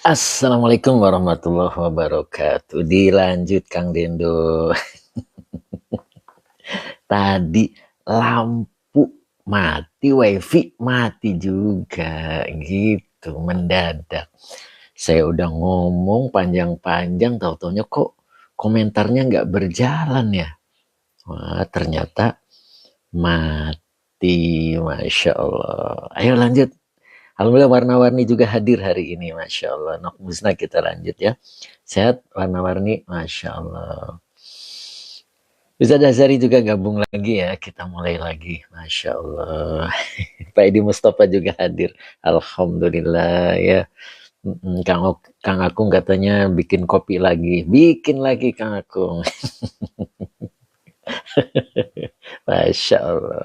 Assalamualaikum warahmatullahi wabarakatuh. Dilanjut Kang Dendo. Tadi lampu mati, wifi mati juga gitu mendadak. Saya udah ngomong panjang-panjang, tau-taunya kok komentarnya nggak berjalan ya. Wah, ternyata mati, Masya Allah. Ayo lanjut. Alhamdulillah warna-warni juga hadir hari ini, Masya Allah. Nok Musna kita lanjut ya. Sehat warna-warni, Masya Allah. Ustaz Azhari juga gabung lagi ya. Kita mulai lagi, Masya Allah. Pak Edi Mustafa juga hadir. Alhamdulillah ya. Kang Akung katanya bikin kopi lagi. Bikin lagi Kang Akung. Masya Allah.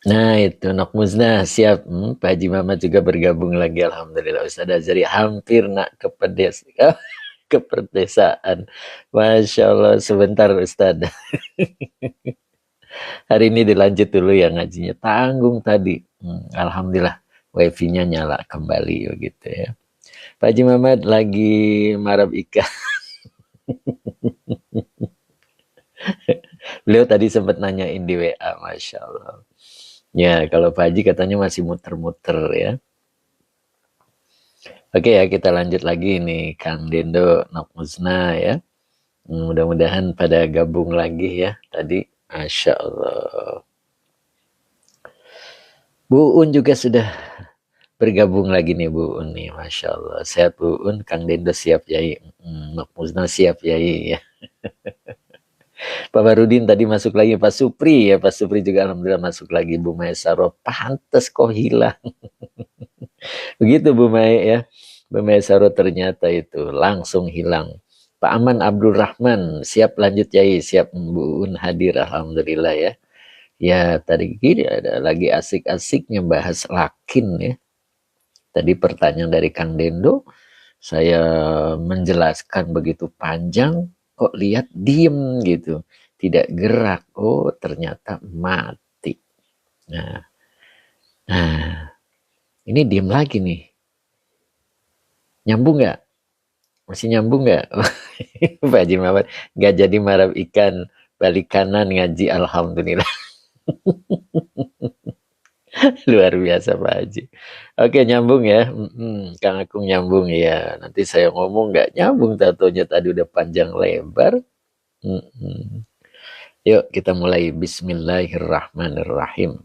Nah itu Nok Musna siap. Pak Haji Mamat juga bergabung lagi. Alhamdulillah Ustaz Azhari hampir nak ke pedes. Ke perdesaan. Masya Allah sebentar Ustaz. Hari ini dilanjut dulu ya ngajinya. Tanggung tadi. Alhamdulillah wifi-nya nyala kembali begitu ya. Pak Haji Mamat lagi marab ikan. Beliau tadi sempat nanyain di WA, Masya Allah. Ya, kalau Pak Haji katanya masih muter-muter ya. Oke ya, kita lanjut lagi nih. Kang Dendo, Nok Musna ya. Mudah-mudahan pada gabung lagi ya tadi. Masya Allah. Bu Un juga sudah bergabung lagi nih Bu Un nih. Masya Allah. Sehat Bu Un, Kang Dendo siap Yai. Nok Musna siap Yai ya. Pak Barudin tadi masuk lagi, Pak Supri ya, Pak Supri juga alhamdulillah masuk lagi. Bu Maesaro, pantes kok hilang. Begitu Bu Mae ya. Bu Maesaro ternyata itu langsung hilang. Pak Aman Abdul Rahman, siap lanjut Yai, siap Bu Un hadir alhamdulillah ya. Ya tadi gini ada lagi asik-asiknya bahas lakin ya. Tadi pertanyaan dari Kang Dendo, saya menjelaskan begitu panjang, kok lihat diem gitu, tidak gerak. Oh ternyata mati. Nah, ini diem lagi nih. Nyambung nggak? Masih nyambung nggak? Pak Haji Mamat nggak jadi marab ikan, balik kanan ngaji alhamdulillah. Luar biasa Pak Haji. Oke nyambung ya. Kang Akung nyambung ya. Nanti saya ngomong nggak nyambung, tatonya tadi udah panjang lebar. Yuk kita mulai. Bismillahirrahmanirrahim.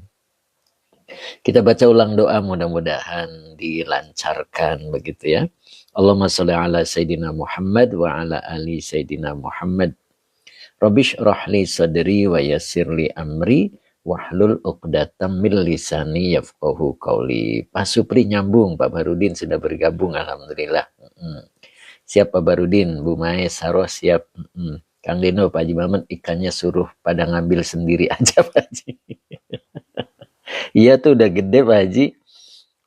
Kita baca ulang doa, mudah-mudahan dilancarkan begitu ya. Allahumma sholli ala Sayyidina Muhammad wa ala ali Sayyidina Muhammad. Rabbish rahli sadri wa yassirli amri wahlul uqdatam min lisani yafqahu qauli. Pak Supri nyambung, Pak Barudin sudah bergabung alhamdulillah. Siap Pak Barudin, Bu Mae Saroh siap. Kang Dino, Pak Haji Mamat ikannya suruh pada ngambil sendiri aja Pak Haji. Iya tuh udah gede Pak Haji,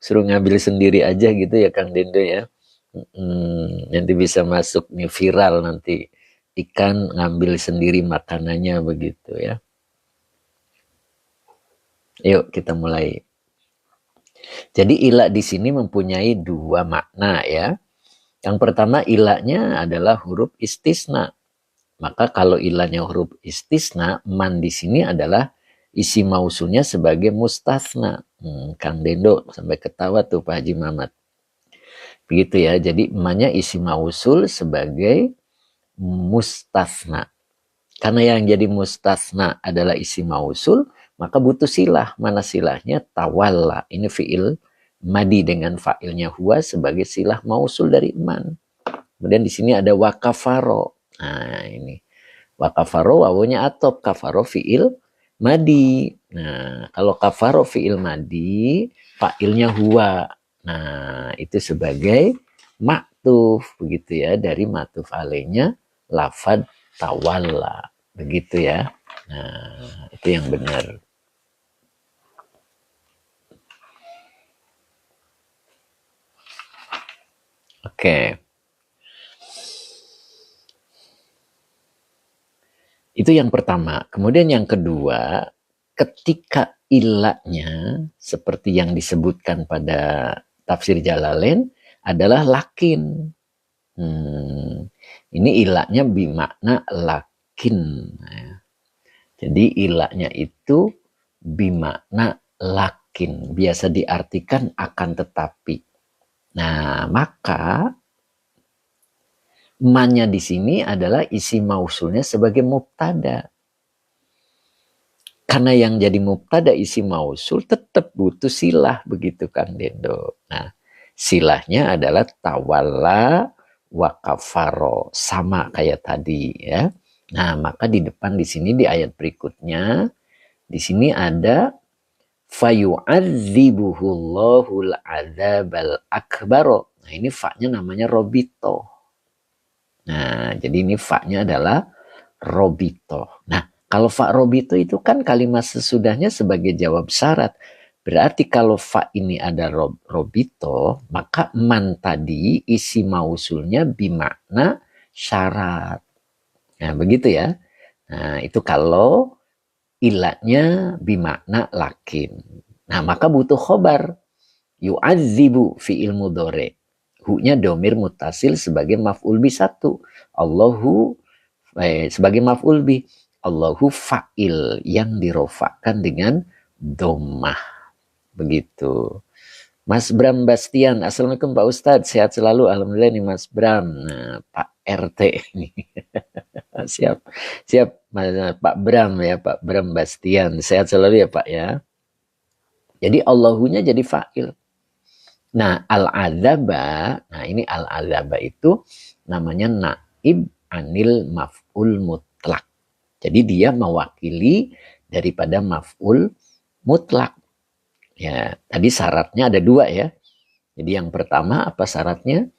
suruh ngambil sendiri aja gitu ya Kang Dendo ya. Nanti bisa masuk nih viral nanti, ikan ngambil sendiri makanannya begitu ya. Yuk kita mulai. Jadi ilah di sini mempunyai dua makna ya. Yang pertama ilahnya adalah huruf istisna. Maka kalau ilahnya huruf istisna, man di sini adalah isi mausulnya sebagai mustasna. Kang Dendo sampai ketawa tuh Pak Haji Mamat. Begitu ya, jadi emaknya isi mausul sebagai mustasna. Karena yang jadi mustasna adalah isi mausul, maka butuh silah. Mana silahnya? Tawalla. Ini fi'il madi dengan fa'ilnya huwa sebagai silah mausul dari man. Kemudian di sini ada wakafaro. Nah ini wakafaro wawunya atop, kafaro fi'il madi. Nah kalau kafaro fi'il madi, fa'ilnya huwa. Nah itu sebagai maktuf begitu ya, dari maktuf alainya lafad tawalla begitu ya. Nah itu yang benar. Oke. Itu yang pertama. Kemudian yang kedua, ketika ilahnya seperti yang disebutkan pada tafsir Jalalain adalah lakin. Ini ilahnya bimakna lakin. Jadi ilahnya itu bimakna lakin. Biasa diartikan akan tetapi. Nah, maka ma-nya di sini adalah isi mausulnya sebagai mubtada. Karena yang jadi mubtada isi mausul tetap butuh silah, begitu Kang Dendo. Nah, silahnya adalah tawalla wa kafaro, sama kayak tadi ya. Nah, maka di depan di sini di ayat berikutnya di sini ada fayu'adzibuhullahul adzabal akbaro. Nah, ini fa-nya namanya robito. Nah, jadi ini fa-nya adalah robito. Nah, kalau fa robito itu kan kalimat sesudahnya sebagai jawab syarat. Berarti kalau fa ini ada robito, maka man tadi isi mausulnya bimakna syarat. Nah, begitu ya. Nah, itu kalau ilatnya bimakna lakin. Nah, maka butuh khobar. Yu'adzibu fi'il mudhari. Hu-nya domir mutasil sebagai maf'ul bi 1. Allahu sebagai maf'ul bi. Allahu fa'il yang dirofakkan dengan domah. Begitu. Mas Bram Bastian, assalamualaikum Pak Ustadz, sehat selalu, alhamdulillah nih Mas Bram. Nah, Pak RT ini. siap Pak Bram ya, Pak Bram Bastian, sehat selalu ya Pak ya. Jadi Allahunya jadi fa'il. Nah, al-adzaba, nah ini al-adzaba itu namanya naib anil maf'ul mutlak. Jadi dia mewakili daripada maf'ul mutlak. Ya, tadi syaratnya ada 2 ya. Jadi yang pertama apa syaratnya?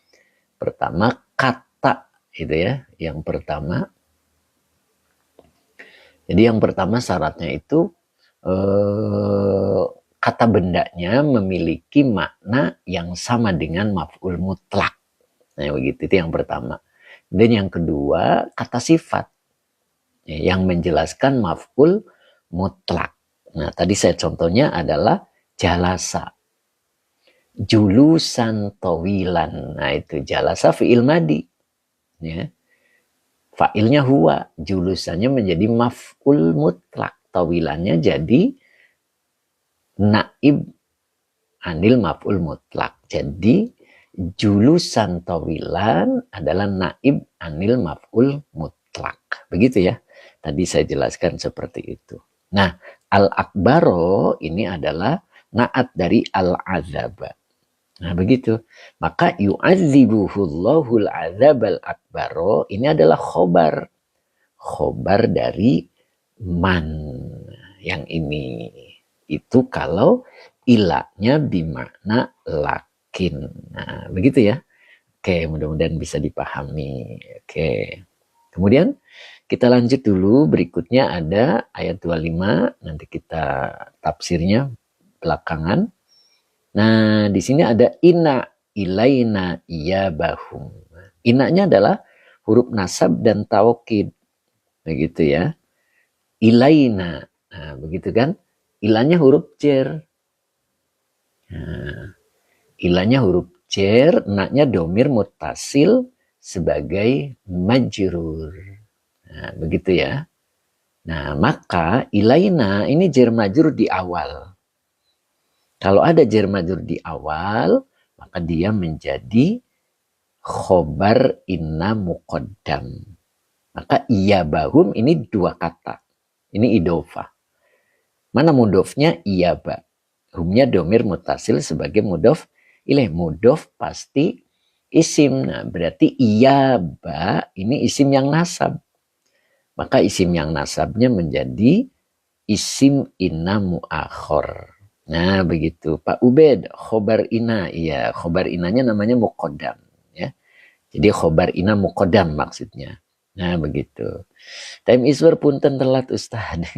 Pertama kata gitu ya. Yang pertama. Jadi yang pertama syaratnya itu kata bendanya memiliki makna yang sama dengan maf'ul mutlak. Nah, begitu itu yang pertama. Dan yang kedua kata sifat yang menjelaskan maf'ul mutlak. Nah, tadi saya contohnya adalah jalasa. Julusan tawilan. Nah, itu jalasa fi'il madi. Ya. Fa'ilnya huwa. Julusannya menjadi maf'ul mutlak. Tawilannya jadi naib anil maf'ul mutlak. Jadi julusan tawilan adalah naib anil maf'ul mutlak. Begitu ya. Tadi saya jelaskan seperti itu. Nah, al-akbaro ini adalah naat dari al-azaba. Nah, begitu. Maka yu'adzibuhullahul adzabal akbaro ini adalah khobar. Khobar dari man. Yang ini. Itu kalau ilahnya bimakna lakin. Nah, begitu ya. Oke, mudah-mudahan bisa dipahami. Oke. Kemudian kita lanjut dulu, berikutnya ada ayat 25, nanti kita tafsirnya belakangan. Nah, di sini ada inna ilaina iyabahum. Inanya adalah huruf nasab dan taukid. Begitu ya. Ilaina. Nah, begitu kan? Ilanya huruf jar. Nah, ilanya huruf jar, naknya domir mutasil sebagai majrur. Nah, begitu ya. Nah, maka ilaina ini jar majrur di awal. Kalau ada jar majrur di awal, maka dia menjadi khobar inna muqaddam. Maka iyabahum ini 2 kata. Ini idofah. Mana mudofnya? Iyaba. Humnya domir mutasil sebagai mudof ilaih. Mudof pasti isim. Nah, berarti iyaba ini isim yang nasab. Maka isim yang nasabnya menjadi isim inna mu'akhor. Nah, begitu. Pak Ubed, khobar ina. Iya, khobar inanya namanya muqaddam. Ya. Jadi khobar ina muqaddam maksudnya. Nah, begitu. Time iswar punten telat Ustaz.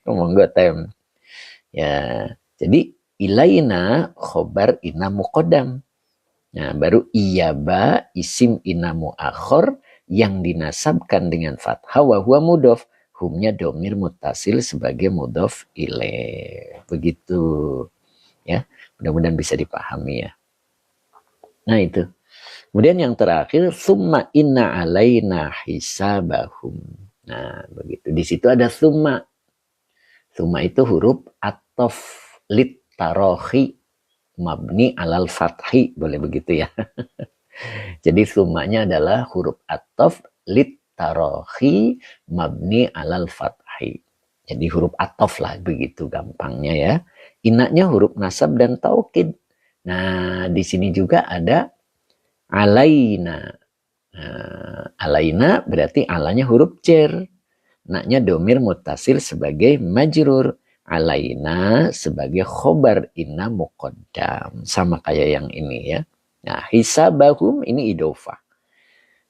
Monggo time. Ya, jadi ilaina khobar ina muqaddam. Nah, baru iyaba isim ina mu'akhor yang dinasabkan dengan fathah wa huwa mudhof. Humnya domir mutasil sebagai mudhof ilaih. Begitu. Ya, mudah-mudahan bisa dipahami ya. Nah itu. Kemudian yang terakhir, summa inna alaina hisabahum. Nah begitu. Di situ ada summa. Summa itu huruf atof lit tarohi mabni alal fathi. Boleh begitu ya. Jadi summanya adalah huruf atof lit tarohi mabni alal fathi. Jadi huruf atof lah begitu gampangnya ya. Inaknya huruf nasab dan taukid. Nah di sini juga ada alaina. Nah, alaina berarti alanya huruf cer. Naknya domir mutasil sebagai majrur. Alaina sebagai khobar inna muqaddam. Sama kayak yang ini ya. Nah hisabahum ini idofah.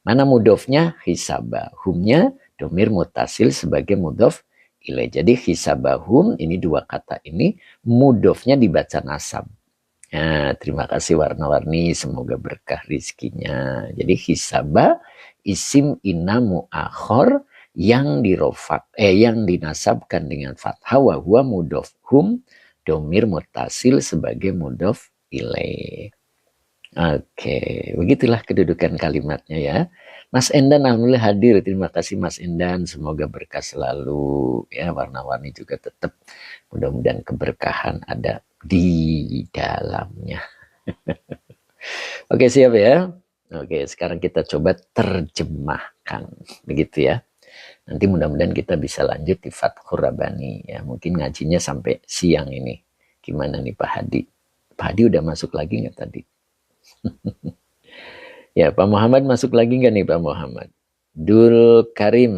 Mana mudofnya? Hisabahumnya domir mutasil sebagai mudof ilaih. Jadi hisabahum ini dua kata ini mudofnya dibaca nasab. Nah, terima kasih warna-warni, semoga berkah rizkinya. Jadi hisaba isim inna mu'akhor yang yang dinasabkan dengan fathah wa huwa mudof hum domir mutasil sebagai mudof ilaih. Oke, begitulah kedudukan kalimatnya ya. Mas Endan alhamdulillah hadir. Terima kasih Mas Endan. Semoga berkah selalu ya, warna-warni juga tetap mudah-mudahan keberkahan ada di dalamnya. Oke, siap ya. Oke, sekarang kita coba terjemahkan begitu ya. Nanti mudah-mudahan kita bisa lanjut di Fathur Rabbani ya. Mungkin ngajinya sampai siang ini. Gimana nih Pak Hadi? Pak Hadi udah masuk lagi nggak tadi? Ya, Pak Muhammad masuk lagi nggak nih Pak Muhammad? Dul Karim.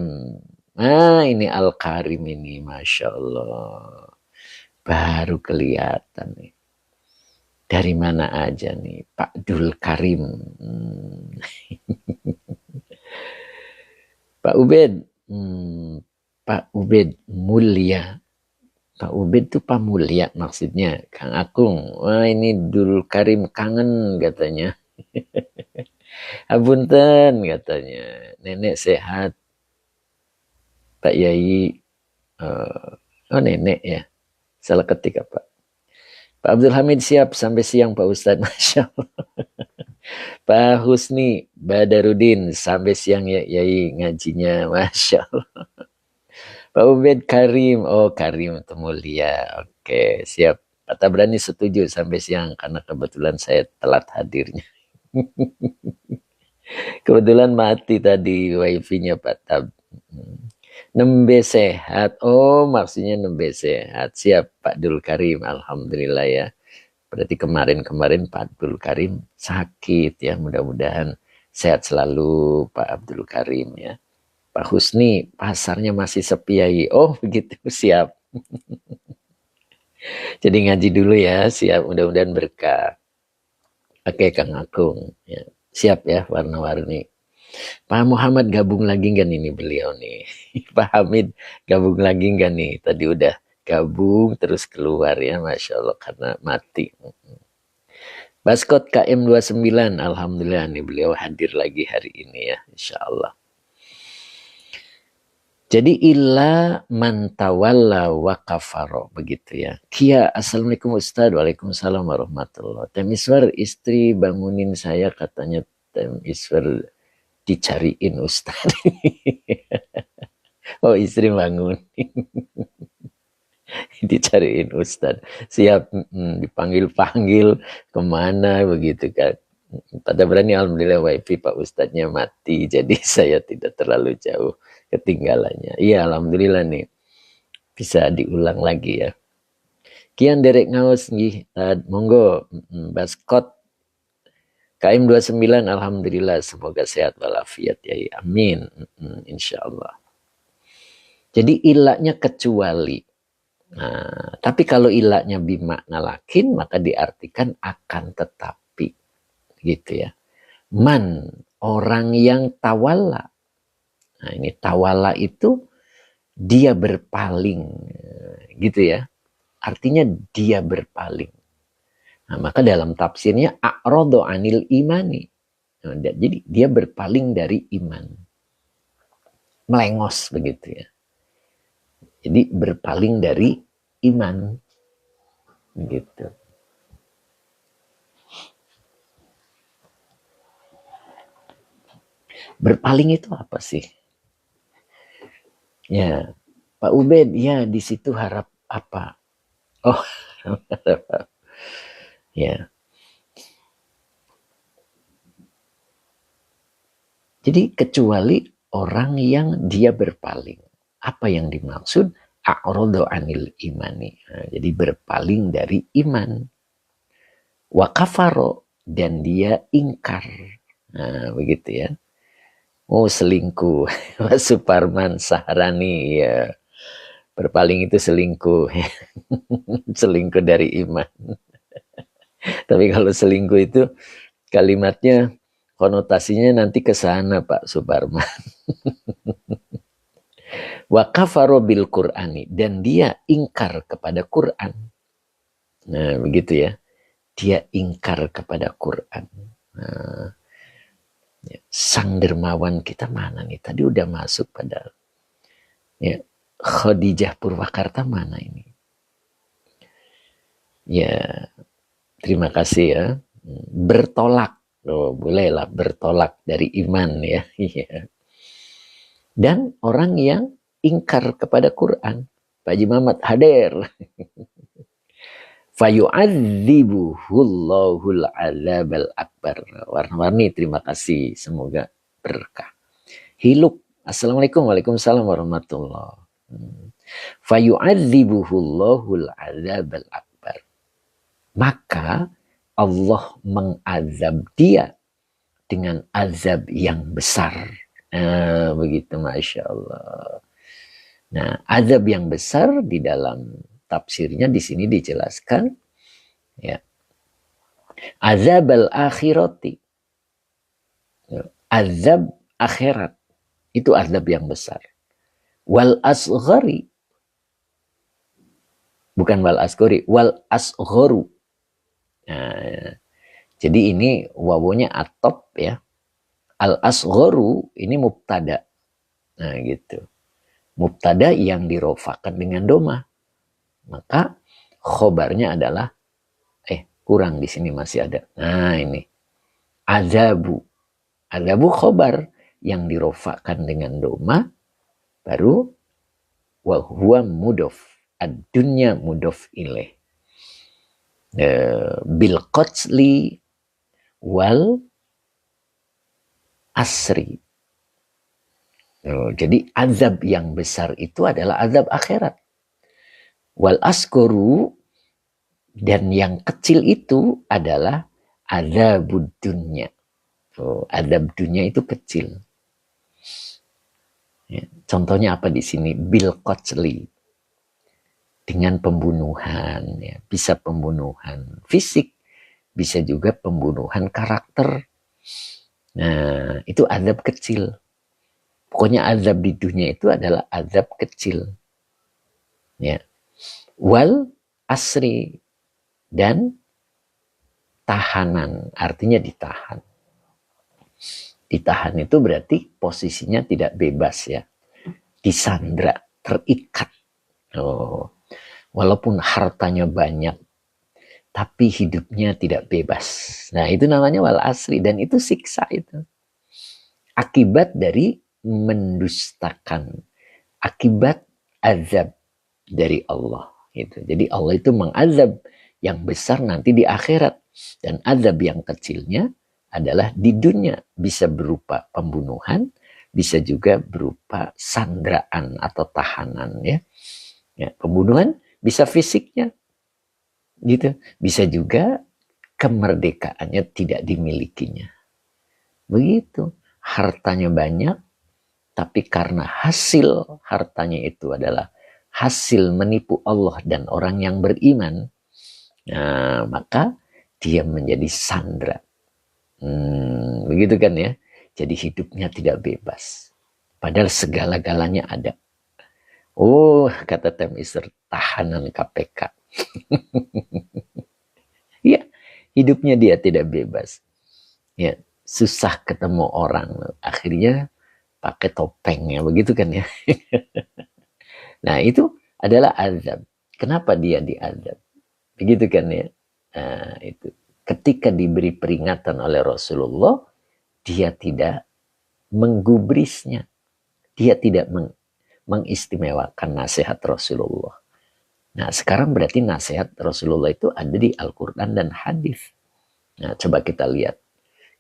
Nah, ini Al Karim ini, Masya Allah. Baru kelihatan nih. Dari mana aja nih, Pak Dul Karim. Pak Ubed. Pak Ubed Mulia. Pak Ubed tuh Pak Mulia maksudnya. Kang Akung. Wah, ini Dul Karim kangen katanya. Abunten katanya, nenek sehat. Pak Yai, oh nenek ya, salah ketik apa? Pak Abdul Hamid siap sampai siang Pak Ustadz, Masya Allah. Pak Husni Badarudin sampai siang ya Yai ngajinya, Masya Allah. Pak Ubed Karim, oh Karim itu mulia, oke siap. Pak Tabrani setuju sampai siang karena kebetulan saya telat hadirnya. Kebetulan mati tadi wifi-nya Pak Tab. Nembe sehat. Oh, maksudnya nembe sehat. Siap Pak Dul Karim. Alhamdulillah ya. Berarti kemarin-kemarin Pak Abdul Karim sakit ya. Mudah-mudahan sehat selalu Pak Abdul Karim ya. Pak Husni, pasarnya masih sepi ya. Oh, begitu. Siap. Jadi ngaji dulu ya. Siap. Mudah-mudahan berkah. Oke, Kang Akung. Ya. Siap ya warna-warni. Pak Muhammad gabung lagi nggak nih beliau nih? Pak Hamid gabung lagi nggak nih? Tadi udah gabung terus keluar ya, Masya Allah karena mati. Baskot KM29, alhamdulillah nih beliau hadir lagi hari ini ya, Insya Allah. Jadi illa mantawalla wa kafaro begitu ya. Kia, assalamualaikum Ustaz, waalaikumsalam warahmatullah. Temiswar istri bangunin saya katanya Temiswar dicariin Ustaz. Oh istri bangun. Dicariin Ustaz. Siap dipanggil-panggil kemana begitu kan. Pada berani alhamdulillah wifi Pak Ustadznya mati. Jadi saya tidak terlalu jauh ketinggalannya. Iya alhamdulillah nih. Bisa diulang lagi ya. Kian derek ngaos nggih. Monggo Baskot KM29 alhamdulillah semoga sehat walafiat ya. Amin. Insyaallah. Jadi ilahnya kecuali. Nah, tapi kalau ilahnya bimakna lakin maka diartikan akan tetapi gitu ya. Man orang yang tawalla. Nah, ini tawalla itu dia berpaling gitu ya. Artinya dia berpaling. Nah, maka dalam tafsirnya a'radu anil imani. Nah, jadi dia berpaling dari iman. Melengos begitu ya. Jadi berpaling dari iman gitu. Berpaling itu apa sih? Ya, Pak Ubed, ya di situ harap apa? Oh, ya. Jadi kecuali orang yang dia berpaling. Apa yang dimaksud? A'radu anil imani. Nah, jadi berpaling dari iman. Wa kafaro, dan dia ingkar. Nah, begitu ya. Oh, selingkuh. Mas Suparman Sahrani, ya. Berpaling itu selingkuh. Selingkuh dari iman. Tapi kalau selingkuh itu kalimatnya konotasinya nanti ke sana Pak Suparman. Wa kafaro bil Qur'ani, dan dia ingkar kepada Quran. Nah, begitu ya. Dia ingkar kepada Quran. Nah, ya. Sang dermawan kita mana nih? Tadi udah masuk padahal. Ya, Khadijah Purwakarta mana ini? Ya, terima kasih ya. Bertolak. Oh, bolehlah bertolak dari iman ya. Dan orang yang ingkar kepada Quran. Pak Haji Mamat hadir. Fayu'adzibuhullahul adzabal akbar. Warna-warni, terima kasih. Semoga berkah. Hiluk. Assalamualaikum. Waalaikumsalam warahmatullahi. Fayu'adzibuhullahul adzabal akbar. Maka Allah mengazab dia dengan azab yang besar. Begitu, Masya Allah. Nah, azab yang besar di dalam tafsirnya di sini dijelaskan, ya, azab al-akhirati, azab akhirat, itu azab yang besar. Wal asghari, bukan wal asghari, wal asgharu. Nah, jadi ini wawunya atop ya. Al asgharu ini mubtada. Nah, gitu. Mubtada yang dirofakan dengan doma. Maka khobarnya adalah kurang di sini masih ada. Nah, ini azabu. Azabu khobar yang dirofakan dengan doma, baru wa huwa mudof. Ad-dunya mudof ilaih. Bil qatli wal asri. Jadi azab yang besar itu adalah azab akhirat. Wal askoru, dan yang kecil itu adalah azabud dunya. Azab dunya itu kecil. Ya, contohnya apa di sini? Bil qatli, dengan pembunuhan, ya, bisa pembunuhan fisik, bisa juga pembunuhan karakter. Nah, itu azab kecil. Pokoknya azab di dunia itu adalah azab kecil. Ya. Wal asri, dan tahanan, artinya ditahan. Ditahan itu berarti posisinya tidak bebas ya. Disandra, terikat. Walaupun hartanya banyak, tapi hidupnya tidak bebas. Nah, itu namanya wal asri, dan itu siksa itu. Akibat dari mendustakan, akibat azab dari Allah. Gitu. Jadi Allah itu mengazab yang besar nanti di akhirat, dan azab yang kecilnya adalah di dunia, bisa berupa pembunuhan, bisa juga berupa sandraan atau tahanan ya. Ya, pembunuhan bisa fisiknya gitu, bisa juga kemerdekaannya tidak dimilikinya. Begitu, hartanya banyak, tapi karena hasil hartanya itu adalah hasil menipu Allah dan orang yang beriman, nah, maka dia menjadi sandra. Begitu kan ya. Jadi hidupnya tidak bebas. Padahal segala-galanya ada. Oh, kata Temister, tahanan KPK. Ya, hidupnya dia tidak bebas. Ya, susah ketemu orang. Akhirnya pakai topengnya, begitu kan ya. Nah, itu adalah azab. Kenapa dia diazab? Begitu kan ya. Nah, itu. Ketika diberi peringatan oleh Rasulullah, dia tidak menggubrisnya. Dia tidak mengistimewakan nasihat Rasulullah. Nah, sekarang berarti nasihat Rasulullah itu ada di Al-Quran dan hadis. Nah, coba kita lihat.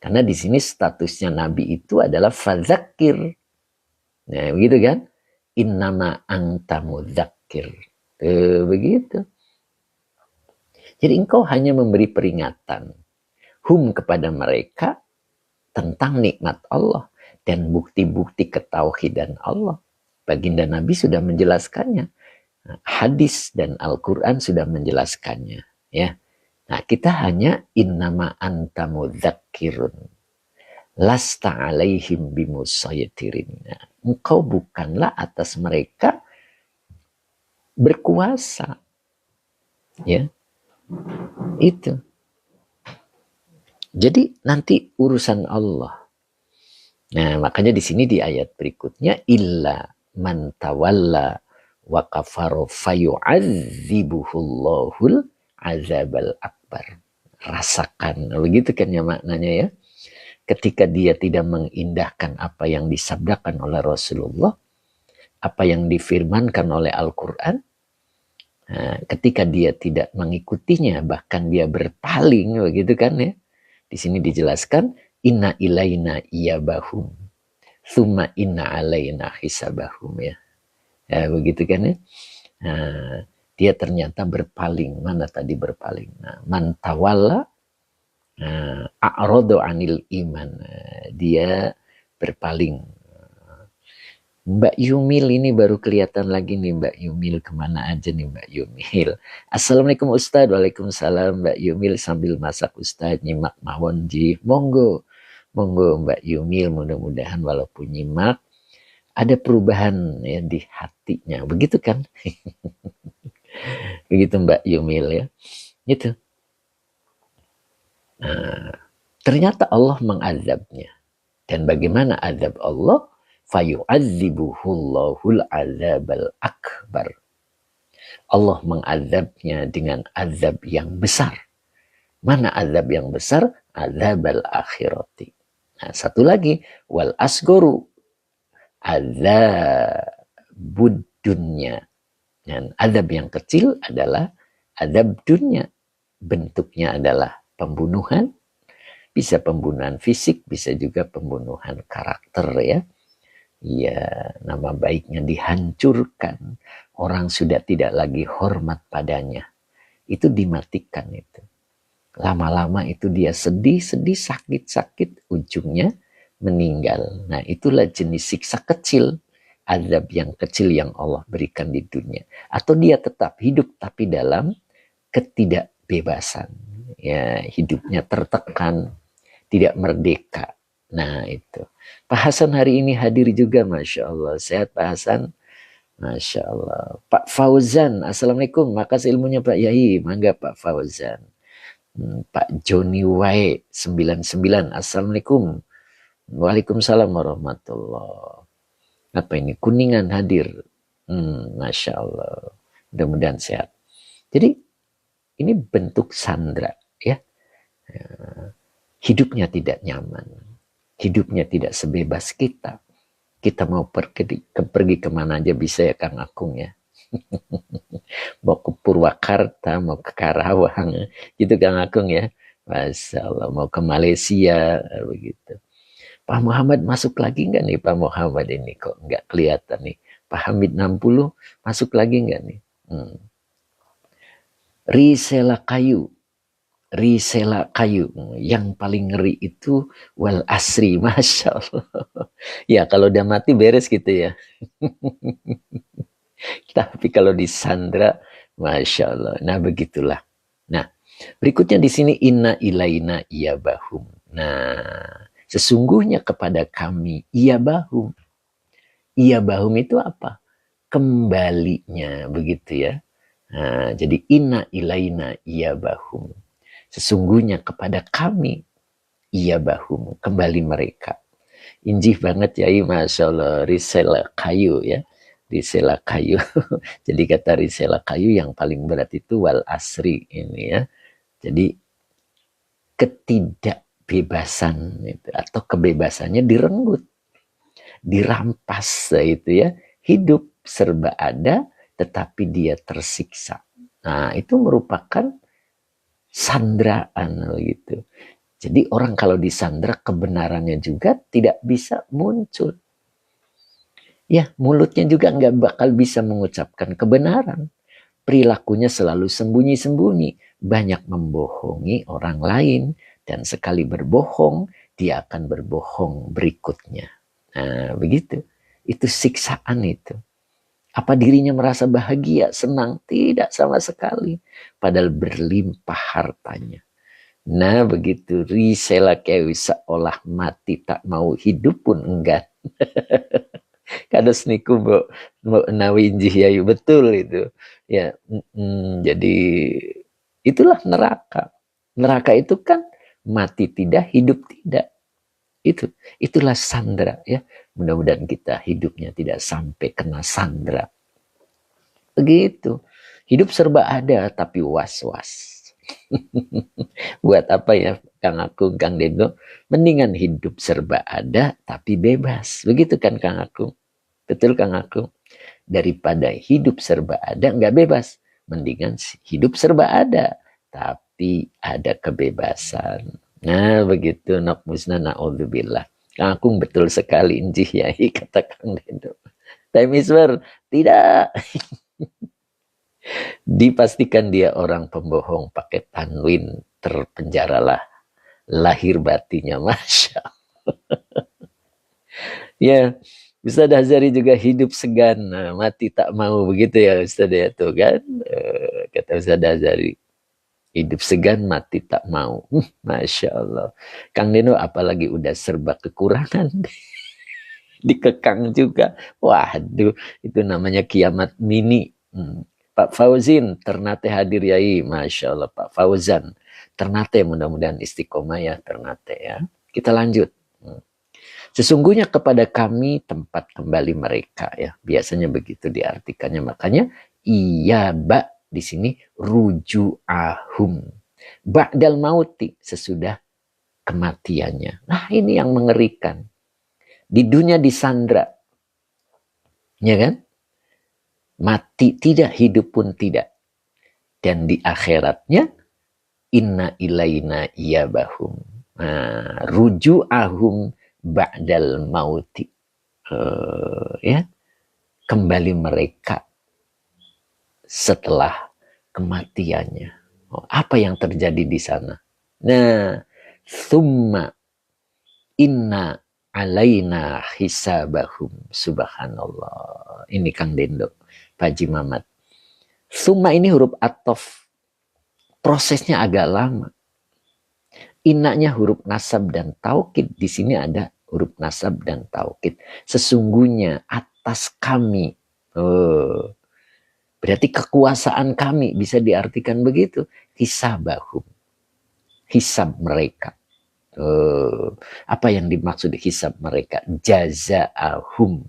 Karena di sini statusnya Nabi itu adalah fadzakir. Nah, begitu kan? Innama anta mudzakir. Begitu. Jadi engkau hanya memberi peringatan. Kepada mereka tentang nikmat Allah dan bukti-bukti ketauhidan Allah. Baginda Nabi sudah menjelaskannya. Hadis dan Al-Quran sudah menjelaskannya. Ya. Nah, kita hanya innama anta mudzakirun. Lasta alaihim bimusaytirin. Nah, engkau bukanlah atas mereka berkuasa. Ya. Itu. Jadi nanti urusan Allah. Nah, makanya di sini di ayat berikutnya illa man tawalla wa kafara fayu'adzibuhullahul azabal akbar. Rasakan, begitu kan ya maknanya ya. Ketika dia tidak mengindahkan apa yang disabdakan oleh Rasulullah, apa yang difirmankan oleh Al-Quran, nah, ketika dia tidak mengikutinya, bahkan dia berpaling, begitu kan ya. Di sini dijelaskan inna ilaina iyabahum thumma inna alaina hisabahum ya. Ya begitu kan ya. Nah, dia ternyata berpaling. Mana tadi berpaling? Nah, man tawalla a'radu anil iman. Dia berpaling. Mbak Yumil ini baru kelihatan lagi nih Mbak Yumil. Kemana aja nih Mbak Yumil? Assalamualaikum Ustadz. Waalaikumsalam Mbak Yumil sambil masak Ustadz nyimak mawon ji. Monggo. Monggo Mbak Yumil, mudah-mudahan walaupun nyimak ada perubahan ya di hatinya. Begitu kan? Begitu Mbak Yumil ya. Gitu. Nah, ternyata Allah mengazabnya. Dan bagaimana azab Allah? Fayu'adzibuhullahul azabal akbar. Allah mengazabnya dengan azab yang besar. Mana azab yang besar? Azabal akhirati. Nah, satu lagi, wal asgoru azabud dunya. Dan azab yang kecil adalah azab dunya. Bentuknya adalah pembunuhan. Bisa pembunuhan fisik, bisa juga pembunuhan karakter ya. Ya, nama baiknya dihancurkan. Orang sudah tidak lagi hormat padanya. Itu dimatikan itu. Lama-lama itu dia sedih-sedih, sakit-sakit, ujungnya meninggal. Nah, itulah jenis siksa kecil. Azab yang kecil yang Allah berikan di dunia. Atau dia tetap hidup tapi dalam ketidakbebasan. Ya, hidupnya tertekan, tidak merdeka. Nah, itu. Pak Hasan hari ini hadir juga, Masya Allah. Sehat Pak Hasan? Masya Allah. Pak Fauzan, Assalamualaikum. Makasih ilmunya Pak Yai. Mangga Pak Fauzan. Pak Joni Wae 99. Assalamualaikum. Waalaikumsalam warahmatullah. Apa ini? Kuningan hadir. Masya Allah. Mudah-mudahan sehat. Jadi ini bentuk sandra ya. Hidupnya tidak nyaman. Hidupnya tidak sebebas kita. Kita mau pergi kemana aja bisa ya Kang Akung ya. Mau ke Purwakarta, mau ke Karawang, gitu Kang Akung ya. Masya Allah, mau ke Malaysia, begitu. Pak Muhammad masuk lagi nggak nih Pak Muhammad ini kok nggak kelihatan nih. Pak Hamid 60 masuk lagi nggak nih? Risela kayu. Risela kayu yang paling ngeri itu wal asri, Masya Allah. Ya kalau udah mati beres gitu ya. Tapi kalau disandra, Masya Allah. Nah begitulah. Nah berikutnya di sini inna ilaina iyabahum. Nah sesungguhnya kepada kami iyabahum. Iyabahum itu apa? Kembalinya begitu ya. Nah, jadi inna ilaina iyabahum. Sesungguhnya kepada kami iyabahum, kembali mereka. Injih banget ya, Masya Allah, risela kayu ya. Risela kayu. Jadi kata risela kayu yang paling berat itu wal asri ini ya. Jadi ketidakbebasan itu, atau kebebasannya direnggut. dirampas itu ya. Hidup serba ada tetapi dia tersiksa. Nah, itu merupakan sandraan gitu. Jadi orang kalau disandra kebenarannya juga tidak bisa muncul. Ya, mulutnya juga nggak bakal bisa mengucapkan kebenaran. Perilakunya selalu sembunyi-sembunyi, banyak membohongi orang lain, dan sekali berbohong, dia akan berbohong berikutnya. Nah, begitu. Itu siksaan itu. Apa dirinya merasa bahagia, senang? Tidak sama sekali. Padahal berlimpah hartanya. Nah, begitu. Risela kewi seolah mati tak mau hidup pun enggak. Kados niku Mbok Nawi Yayu, betul itu. Ya, jadi itulah neraka. Neraka itu kan mati tidak, hidup tidak. Itulah sandra ya. Mudah-mudahan kita hidupnya tidak sampai kena sandra. Begitu. Hidup serba ada tapi was-was. Buat apa ya Kang Akung, Kang Dendo? Mendingan hidup serba ada tapi bebas. Begitu kan Kang Akung? Betul Kang Akung? Daripada hidup serba ada nggak bebas. Mendingan hidup serba ada tapi ada kebebasan. Nah begitu, nok musna na'udzubillah. Kang Akung betul sekali injih ya, kata Kang Dendo. Time is war. Tidak. Dipastikan dia orang pembohong pakai tanwin, terpenjaralah lahir batinnya. Masya Allah. Ya, Ustaz Hazari juga hidup segan, mati tak mau, begitu ya Ustaz ya, tuh kan. Kata Ustaz Hazari, hidup segan mati tak mau. Masya Allah. Kang Deno apalagi udah serba kekurangan. Dikekang juga. Waduh, itu namanya kiamat mini. Pak Fauzin ternate hadir yai, Masya Allah. Pak Fauzan ternate, mudah-mudahan istiqomah ya ternate ya. Kita lanjut. Sesungguhnya kepada kami tempat kembali mereka ya. Biasanya begitu diartikannya. Makanya iya bak di sini ruju'ahum. Ba'dal mauti, sesudah kematiannya. Nah, ini yang mengerikan. Di dunia disandra. Ya kan? Mati tidak, hidup pun tidak. Dan di akhiratnya inna ilaina iyabahum. Nah, ruju'ahum ba'dal mauti. Ya, kembali mereka setelah kematiannya. Apa yang terjadi di sana? Nah, thumma inna alaina hisabahum. Subhanallah. Ini Kang Dendo, Pak Haji Mamat. Thumma ini huruf atof. Prosesnya agak lama. Innanya huruf nasab dan taukid. Di sini ada huruf nasab dan taukid. Sesungguhnya atas kami. Berarti kekuasaan kami bisa diartikan begitu. Hisabahum. Hisab mereka. Apa yang dimaksud hisab mereka? Jazaahum.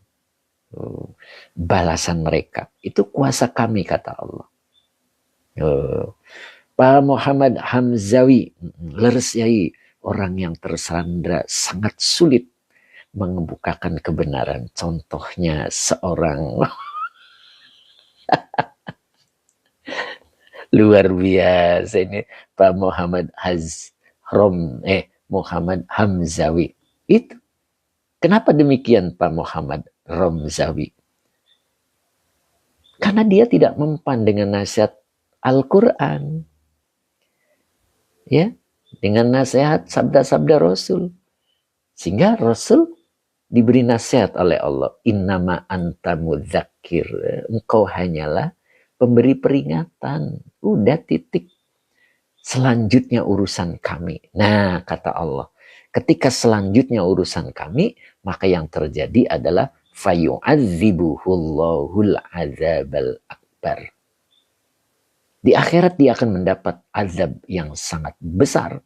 Balasan mereka. Itu kuasa kami, kata Allah. Pak Muhammad Hamzawi, leres yai, orang yang tersandra sangat sulit mengemukakan kebenaran. Contohnya seorang luar biasa ini Pak Muhammad Muhammad Hamzawi. Itu kenapa demikian Pak Muhammad Romzawi? Karena dia tidak mempan dengan nasihat Al-Quran. Ya, dengan nasihat sabda-sabda Rasul. Sehingga Rasul diberi nasihat oleh Allah. Innama anta mudzakir. Engkau hanyalah pemberi peringatan. Udah titik. Selanjutnya urusan kami. Nah, kata Allah. Ketika selanjutnya urusan kami, maka yang terjadi adalah fayu'adzibuhullahul azabal akbar. Di akhirat dia akan mendapat azab yang sangat besar.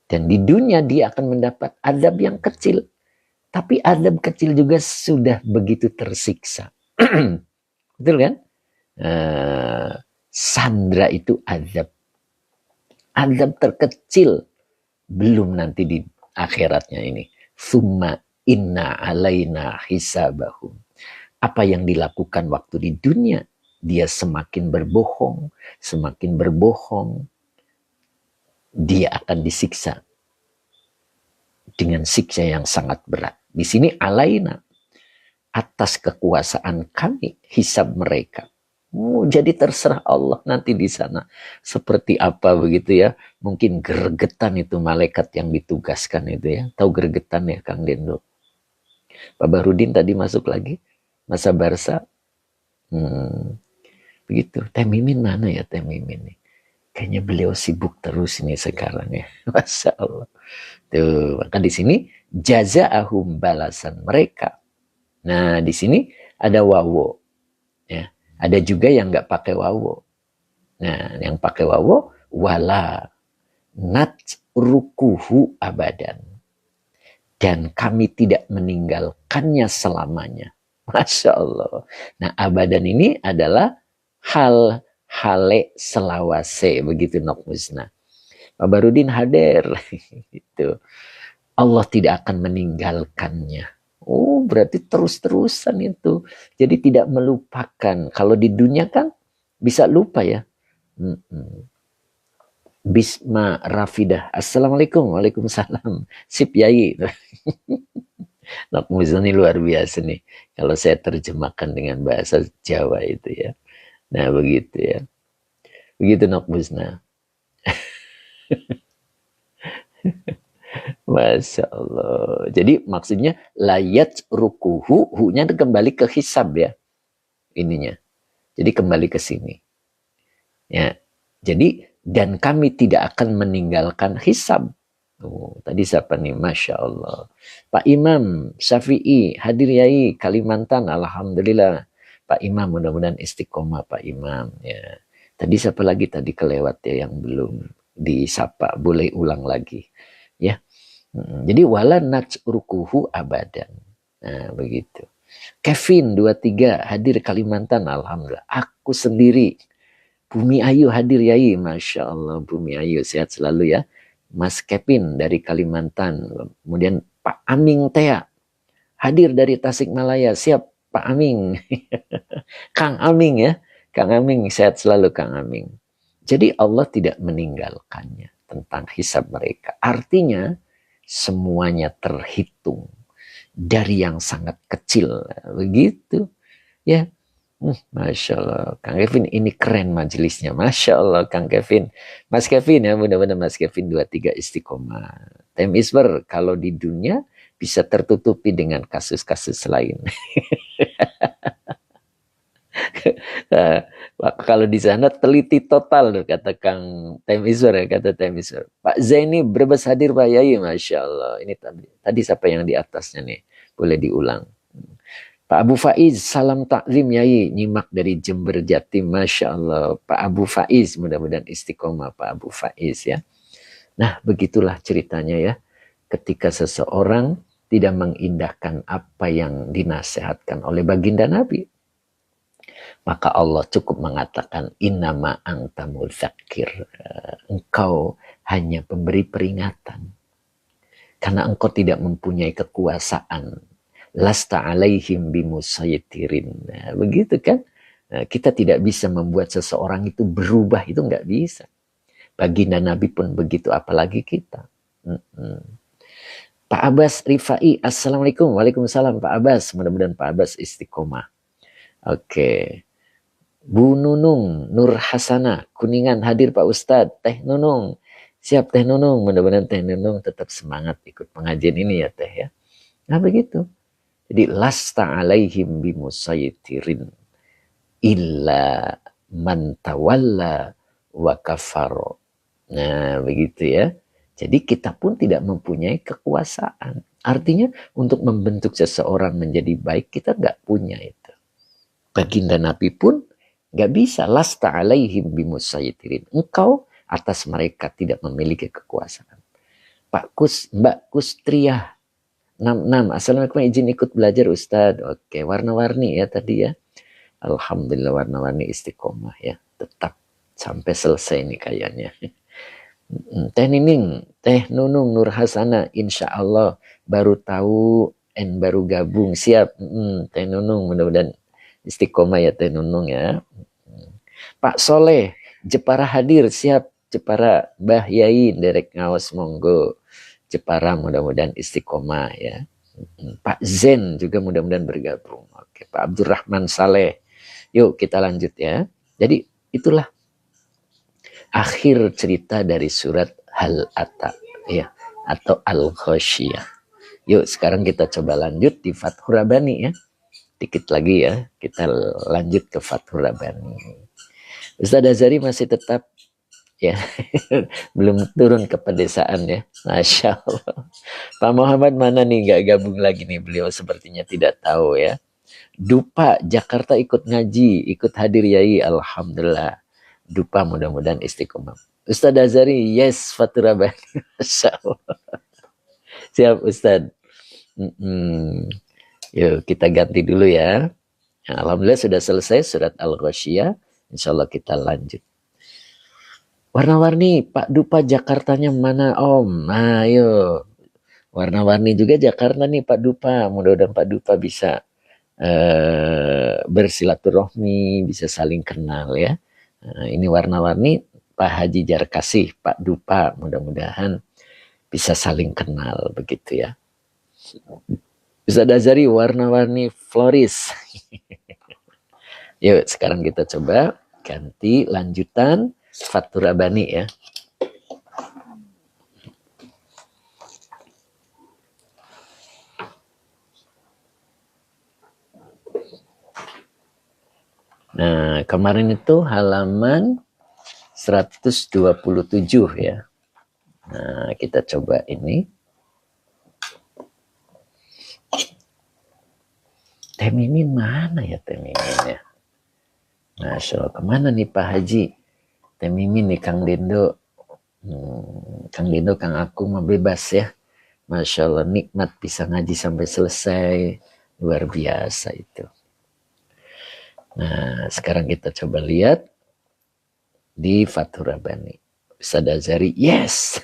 Dan di dunia dia akan mendapat azab yang kecil. Tapi azab kecil juga sudah begitu tersiksa. Betul kan? Sandra itu azab. Azab terkecil. Belum nanti di akhiratnya ini. Summa inna alaina hisabahum. Apa yang dilakukan waktu di dunia, dia semakin berbohong, dia akan disiksa dengan siksa yang sangat berat. Di sini alaina, atas kekuasaan kami, hisab mereka. Jadi terserah Allah nanti di sana seperti apa begitu ya. Mungkin gregetan itu malaikat yang ditugaskan itu ya. Tahu gregetan ya Kang Dendo? Pak Barudin tadi masuk lagi. Masa Barsa. Begitu. Teh Mimin mana ya Teh Mimin nih? Kayaknya beliau sibuk terus ini sekarang ya. Masya Allah. Tuh, maka di sini jazaahum, balasan mereka. Nah, di sini ada wawo. Ya. Ada juga yang nggak pakai wawo. Nah, yang pakai wawo, wala natrukuhu abadan. Dan kami tidak meninggalkannya selamanya. Masya Allah. Nah, abadan ini adalah hale selawase. Begitu Nokmusna. Pak Barudin hadir. Gitu. Allah tidak akan meninggalkannya. Oh, berarti terus-terusan itu. Jadi tidak melupakan. Kalau di dunia kan bisa lupa ya. Bisma Rafidah. Assalamualaikum. Waalaikumsalam. Sip Yai. Nakmuzna ini luar biasa nih. Kalau saya terjemahkan dengan bahasa Jawa itu ya. Nah begitu ya. Begitu Nakmuzna. Masya Allah. Jadi maksudnya layat rukuhu, hu-nya kembali ke hisab ya. Ininya. Jadi kembali ke sini. Ya. Jadi dan kami tidak akan meninggalkan hisab. Oh, tadi siapa nih? Masya Allah. Pak Imam Syafi'i, hadir Yai, Kalimantan, Alhamdulillah. Pak Imam, mudah-mudahan istiqomah Pak Imam. Ya. Tadi siapa lagi tadi kelewat ya yang belum disapa, boleh ulang lagi. Ya. Jadi wala najrukuhu abadan. Nah, begitu. Kevin 23 hadir Kalimantan, Alhamdulillah. Aku sendiri. Bumi Ayu hadir Yai, Masya Allah. Bumi Ayu sehat selalu ya. Mas Kevin dari Kalimantan. Kemudian Pak Aming Tea hadir dari Tasikmalaya. Siap Pak Aming. Kang Aming ya. Kang Aming sehat selalu Kang Aming. Jadi Allah tidak meninggalkannya tentang hisab mereka. Artinya semuanya terhitung dari yang sangat kecil. Begitu ya. Masya Allah, Kang Kevin ini keren majelisnya. Masya Allah, Kang Kevin. Mas Kevin ya, mudah-mudahan Mas Kevin 23 istiqomah. Time Isber, kalau di dunia bisa tertutupi dengan kasus-kasus lain. Kalau di sana teliti total, kata Kang Time Isber ya, kata Time Isber. Pak Zaini Brebes hadir Pak Yai, Masya Allah. Ini tadi siapa yang di atasnya nih? Boleh diulang. Pak Abu Faiz, salam taklim Yai, nyimak dari Jember Jatim, Masya Allah. Pak Abu Faiz, mudah-mudahan istiqomah Pak Abu Faiz ya. Nah, begitulah ceritanya ya. Ketika seseorang tidak mengindahkan apa yang dinasehatkan oleh baginda Nabi, maka Allah cukup mengatakan, innama anta mudzakir. Engkau hanya pemberi peringatan. Karena engkau tidak mempunyai kekuasaan. Lasta alaihim bimusaytirin. Nah, begitu kan? Nah, kita tidak bisa membuat seseorang itu berubah, itu nggak bisa. Baginda Nabi pun begitu, apalagi kita. Pak Abbas Rifai, Assalamualaikum. Waalaikumsalam Pak Abbas. Mudah-mudahan Pak Abbas istiqomah. Oke. Bu Nunung Nur Hasana, Kuningan hadir Pak Ustadz. Teh Nunung, siap Teh Nunung. Mudah-mudahan Teh Nunung tetap semangat ikut pengajian ini ya Teh ya. Nah begitu. Jadi lasta alaihim bimusaytirin illa man tawalla wa kafaro. Nah, begitu ya. Jadi kita pun tidak mempunyai kekuasaan. Artinya untuk membentuk seseorang menjadi baik kita nggak punya itu. Baginda Nabi pun nggak bisa. Lasta alaihim bimusaytirin. Engkau atas mereka tidak memiliki kekuasaan. Pak Kus, Mbak Kustriah 66. Assalamualaikum, izin ikut belajar Ustadz. Oke, warna-warni ya tadi ya. Alhamdulillah warna-warni istiqomah ya. Tetap sampai selesai nih kayaknya. Teh Nining, Teh Nunung Nur Hasana, insya Allah baru tahu N baru gabung. Siap. Teh Nunung, mudah-mudahan istiqomah ya Teh Nunung ya. Pak Soleh, Jepara hadir. Siap. Jepara. Mbah Yai, derek ngawas monggo. Jepara mudah-mudahan istiqomah ya. Pak Zen juga mudah-mudahan bergabung. Oke, Pak Abdurrahman Saleh. Yuk kita lanjut ya. Jadi itulah akhir cerita dari surat Hal Ata ya, atau Al-Ghasyiyah. Yuk sekarang kita coba lanjut di Fathur Rabbani ya. Dikit lagi ya, kita lanjut ke Fathur Rabbani. Ustaz Azhari masih tetap ya, belum turun ke pedesaan ya. Masya Allah. Pak Muhammad mana nih, nggak gabung lagi nih, beliau sepertinya tidak tahu ya. Dupa Jakarta ikut ngaji, ikut hadir Yai, alhamdulillah. Dupa mudah-mudahan istiqomah. Ustaz Azhari, yes, Fathur Rabbani. Masya Allah. Siap Ustaz. Yuk kita ganti dulu ya. Nah, alhamdulillah sudah selesai surat Al-Ghasyiyah. Insya Allah kita lanjut. Warna-warni, Pak Dupa Jakartanya mana Om? Nah ayo. Warna-warni juga Jakarta nih Pak Dupa. Mudah-mudahan Pak Dupa bisa bersilaturahmi, bisa saling kenal ya. Nah, ini warna-warni Pak Haji Jarkasih, Pak Dupa. Mudah-mudahan bisa saling kenal begitu ya. Ustaz Azhari warna-warni Floris. Yuk sekarang kita coba ganti lanjutan Fathur Rabbani ya. Nah, kemarin itu halaman 127 ya. Nah, kita coba ini. Teh Mimin mana ya Teh Mimin ya? Masya Allah, kemana nih Pak Haji? Teh Mimin nih Kang Dendo. Kang Dendo, Kang Aku mah bebas ya. Masya Allah, nikmat bisa ngaji sampai selesai. Luar biasa itu. Nah, sekarang kita coba lihat di Fathur Rabbani. Ustaz Azhari, yes.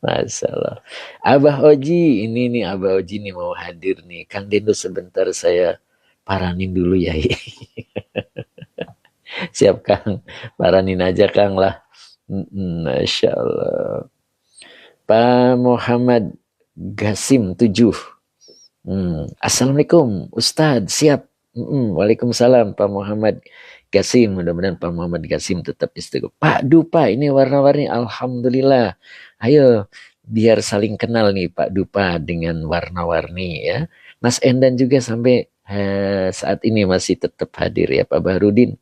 Masalah. Abah Oji, ini nih Abah Oji nih mau hadir nih. Kang Dendo sebentar saya paranin dulu ya. Siap Kang, paranin aja Kang lah. Masya Allah. Pak Muhammad Gasim 7. Assalamualaikum Ustadz, siap. Waalaikumsalam Pak Muhammad Gasim. Mudah-mudahan Pak Muhammad Gasim tetap istiqomah. Pak Dupa, ini warna-warni. Alhamdulillah. Ayo biar saling kenal nih Pak Dupa dengan warna-warni ya. Mas Endan juga sampai saat ini masih tetap hadir ya Pak Bahrudin.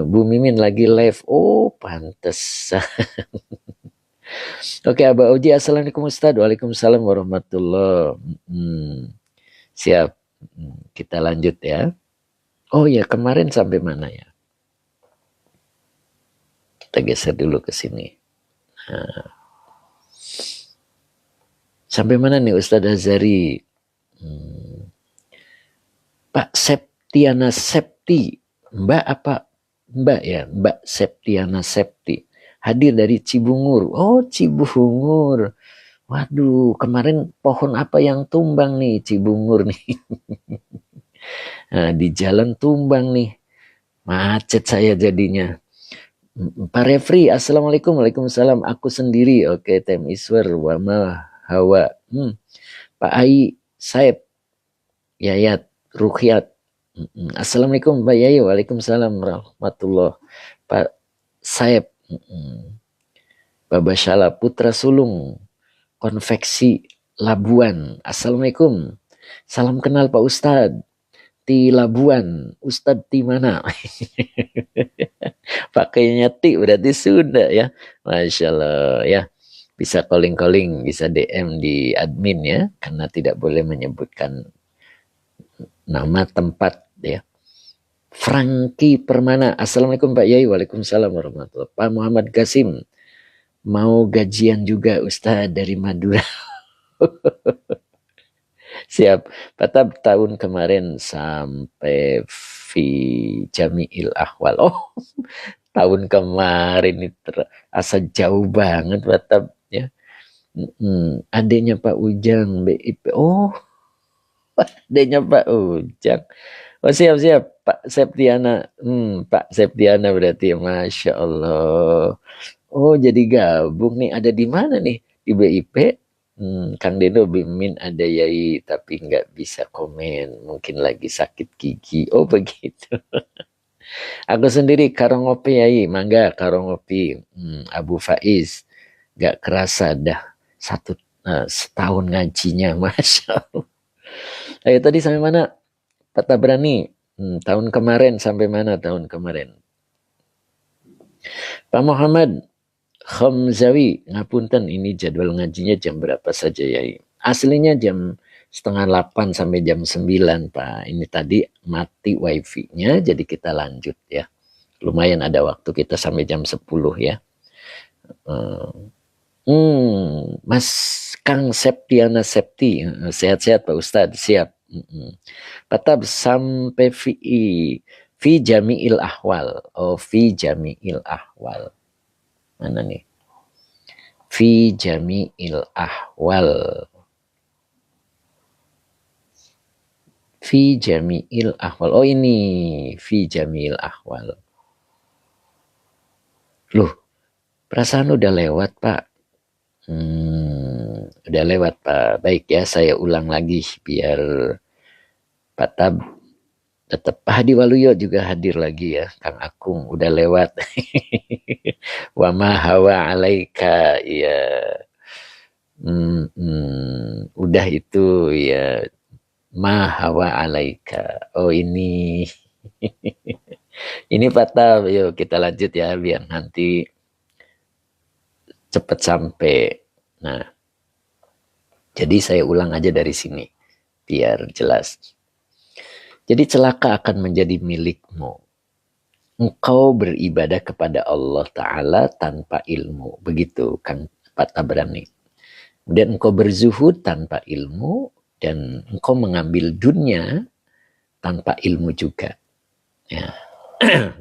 Bu Mimin lagi live. Oh pantes. Oke Abah Uji, assalamualaikum Ustadz. Waalaikumsalam warahmatullahi. Siap. Kita lanjut ya. Oh ya, kemarin sampai mana ya? Kita geser dulu ke sini. Nah. Sampai mana nih Ustadz Azhari? Pak Septiana Septi. Mbak apa? Mbak ya, Mbak Septiana Septi. Hadir dari Cibungur. Oh, Cibungur. Waduh, kemarin pohon apa yang tumbang nih Cibungur nih? Nah, di jalan tumbang nih. Macet saya jadinya. Pak Refri, assalamualaikum. Waalaikumsalam. Aku sendiri. Oke, Tem Iswar, Wama, Hawa. Pak Ai, Saib, Yayat, Rukyat. Assalamualaikum Pak Yai. Waalaikumsalam warahmatullah. Pak Saib, Pak Bashala Putra Sulung, Konveksi Labuan. Assalamualaikum. Salam kenal Pak Ustadz. Ti Labuan, Ustadz di mana? Pakainya ti berarti Sunda ya. Masya Allah ya. Bisa calling-calling, bisa DM di admin ya. Karena tidak boleh menyebutkan nama tempat ya. Franky Permana, assalamualaikum Pak Yai. Waalaikumsalam warahmatullahi wabarakatuh. Pak Muhammad Gasim, mau gajian juga Ustadz dari Madura. Siap. Pada tahun kemarin sampai fi Jami'il Ahwal. Oh, tahun kemarin ini terasa jauh banget Batab ya. Adiknya Pak Ujang BIP. Oh, adiknya Pak Ujang. Oh, siap Pak Septiana. Pak Septiana berarti, Masya Allah. Oh, jadi gabung nih. Ada di mana nih? Di BIP. Kang Deno Bimin ada Yai, tapi nggak bisa komen. Mungkin lagi sakit gigi. Oh, begitu. Aku sendiri Karongopi Yai. Mangga Karongopi. Abu Faiz. Gak kerasa dah setahun ngajinya. Masya Allah. Ayo tadi sampai mana? Pak Tabrani. Tahun kemarin sampai mana tahun kemarin? Pak Muhammad Khamzawi, ngapunten ini jadwal ngajinya jam berapa saja ya? Aslinya jam 7:30 sampai jam 9 Pak. Ini tadi mati wifi-nya jadi kita lanjut ya. Lumayan ada waktu kita sampai jam 10 ya. Mas Kang Septiana Septi, sehat-sehat Pak Ustadz, siap. Patab sampai fi jami'il ahwal. Oh, fi jami'il ahwal. Mana nih? Fi jami'il ahwal. Fi jami'il ahwal. Oh, ini fi jami'il ahwal. Loh, perasaan udah lewat, Pak. Udah lewat, Pak. Baik ya, saya ulang lagi biar Pak Tab tetap. Pak Hadi Waluyo juga hadir lagi ya. Kang Akung udah lewat. Wa ma hawa alaika ya. Udah itu ya. Ma hawa alaika. Oh ini. Ini Pak Tab. Yuk kita lanjut ya biar nanti cepat sampai. Nah, jadi saya ulang aja dari sini biar jelas. Jadi celaka akan menjadi milikmu. Engkau beribadah kepada Allah Ta'ala tanpa ilmu. Begitu kan Pak Tabrani. Kemudian engkau berzuhud tanpa ilmu. Dan engkau mengambil dunia tanpa ilmu juga. Ya.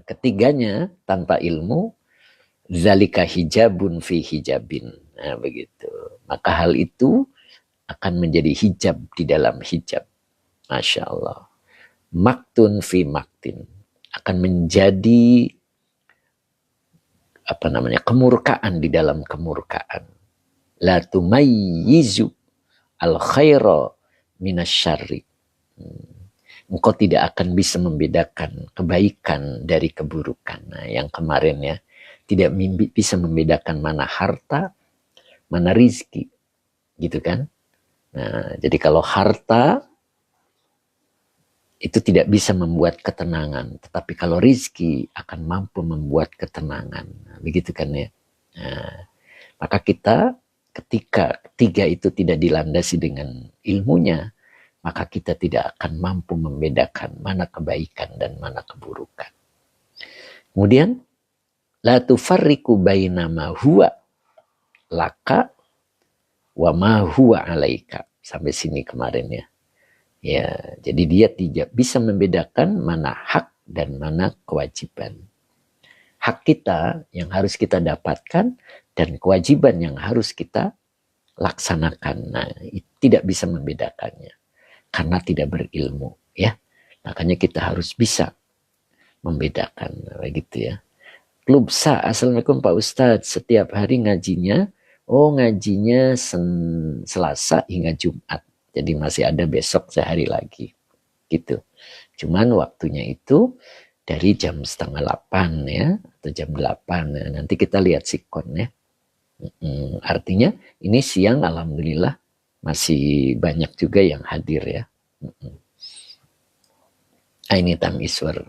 Ketiganya tanpa ilmu. Zalika hijabun fi hijabin. Nah begitu. Maka hal itu akan menjadi hijab di dalam hijab. Masya Allah. Maktun fi maktin. Akan menjadi kemurkaan di dalam kemurkaan. La tumayyizu al khaira minasyarri. Engkau tidak akan bisa membedakan kebaikan dari keburukan. Nah, yang kemarin ya, tidak bisa membedakan mana harta, mana rizki. Gitu kan? Nah, jadi kalau harta itu tidak bisa membuat ketenangan, tetapi kalau rizki akan mampu membuat ketenangan. Nah, begitu kan ya? Nah, maka kita ketika tiga itu tidak dilandasi dengan ilmunya, maka kita tidak akan mampu membedakan mana kebaikan dan mana keburukan. Kemudian, la tufarriqu baina ma huwa laka wa ma huwa alaika. Sampai sini kemarin ya. Ya, jadi dia tidak bisa membedakan mana hak dan mana kewajiban. Hak kita yang harus kita dapatkan dan kewajiban yang harus kita laksanakan. Nah, tidak bisa membedakannya karena tidak berilmu, ya. Makanya kita harus bisa membedakan, begitu ya. Klubsa, assalamualaikum Pak Ustadz. Setiap hari ngajinya, ngajinya Selasa hingga Jumat. Jadi masih ada besok sehari lagi. Gitu. Cuman waktunya itu dari jam 7:30 ya. Atau jam 8. Ya. Nanti kita lihat sikon ya. Artinya ini siang alhamdulillah masih banyak juga yang hadir ya. Ini Tam Iswar.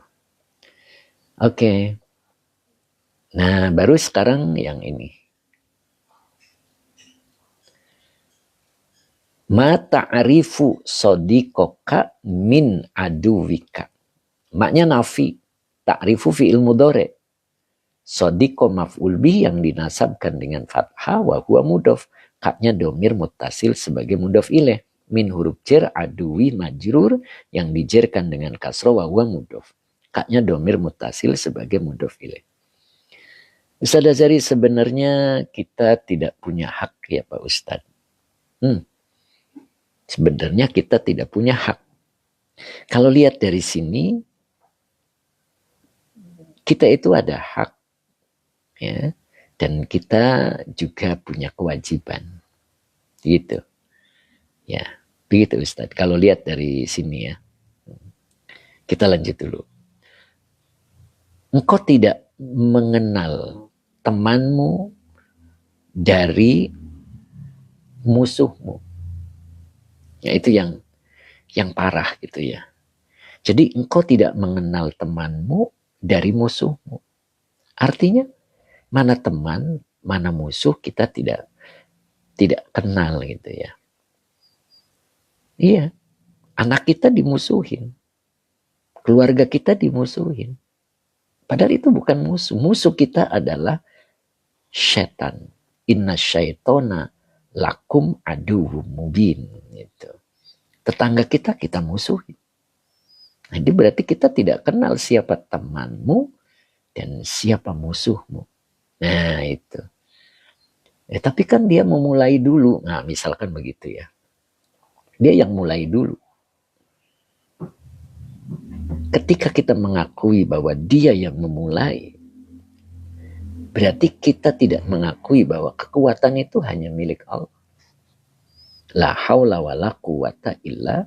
Oke. Nah baru sekarang yang ini. Ma ta'rifu sodiqoka min aduwika. Maknya nafi. Ta'rifu fi'il mudhari. Sodiqo maf'ul bih yang dinasabkan dengan fathah wa huwa mudhof. Kaknya domir muttasil sebagai mudhof ilaih. Min huruf jar aduwi majrur yang dijerkan dengan kasroh wa huwa mudhof. Kaknya domir muttasil sebagai mudhof ilaih. Ustadz Azhari, sebenarnya kita tidak punya hak ya Pak Ustadz. Sebenarnya kita tidak punya hak. Kalau lihat dari sini, kita itu ada hak, ya, dan kita juga punya kewajiban, gitu. Ya, begitu Ustadz. Kalau lihat dari sini ya, kita lanjut dulu. Engkau tidak mengenal temanmu dari musuhmu. Ya, itu yang parah gitu ya. Jadi engkau tidak mengenal temanmu dari musuhmu. Artinya mana teman, mana musuh kita tidak kenal gitu ya. Iya, anak kita dimusuhin, keluarga kita dimusuhin. Padahal itu bukan musuh. Musuh kita adalah setan. Inna syaitona lakum aduwwum mubin. Gitu. Tetangga kita musuhin. Jadi berarti kita tidak kenal siapa temanmu dan siapa musuhmu. Nah itu. Tapi kan dia memulai dulu. Nah misalkan begitu ya. Dia yang mulai dulu. Ketika kita mengakui bahwa dia yang memulai, berarti kita tidak mengakui bahwa kekuatan itu hanya milik Allah. La haula wa la quwata illa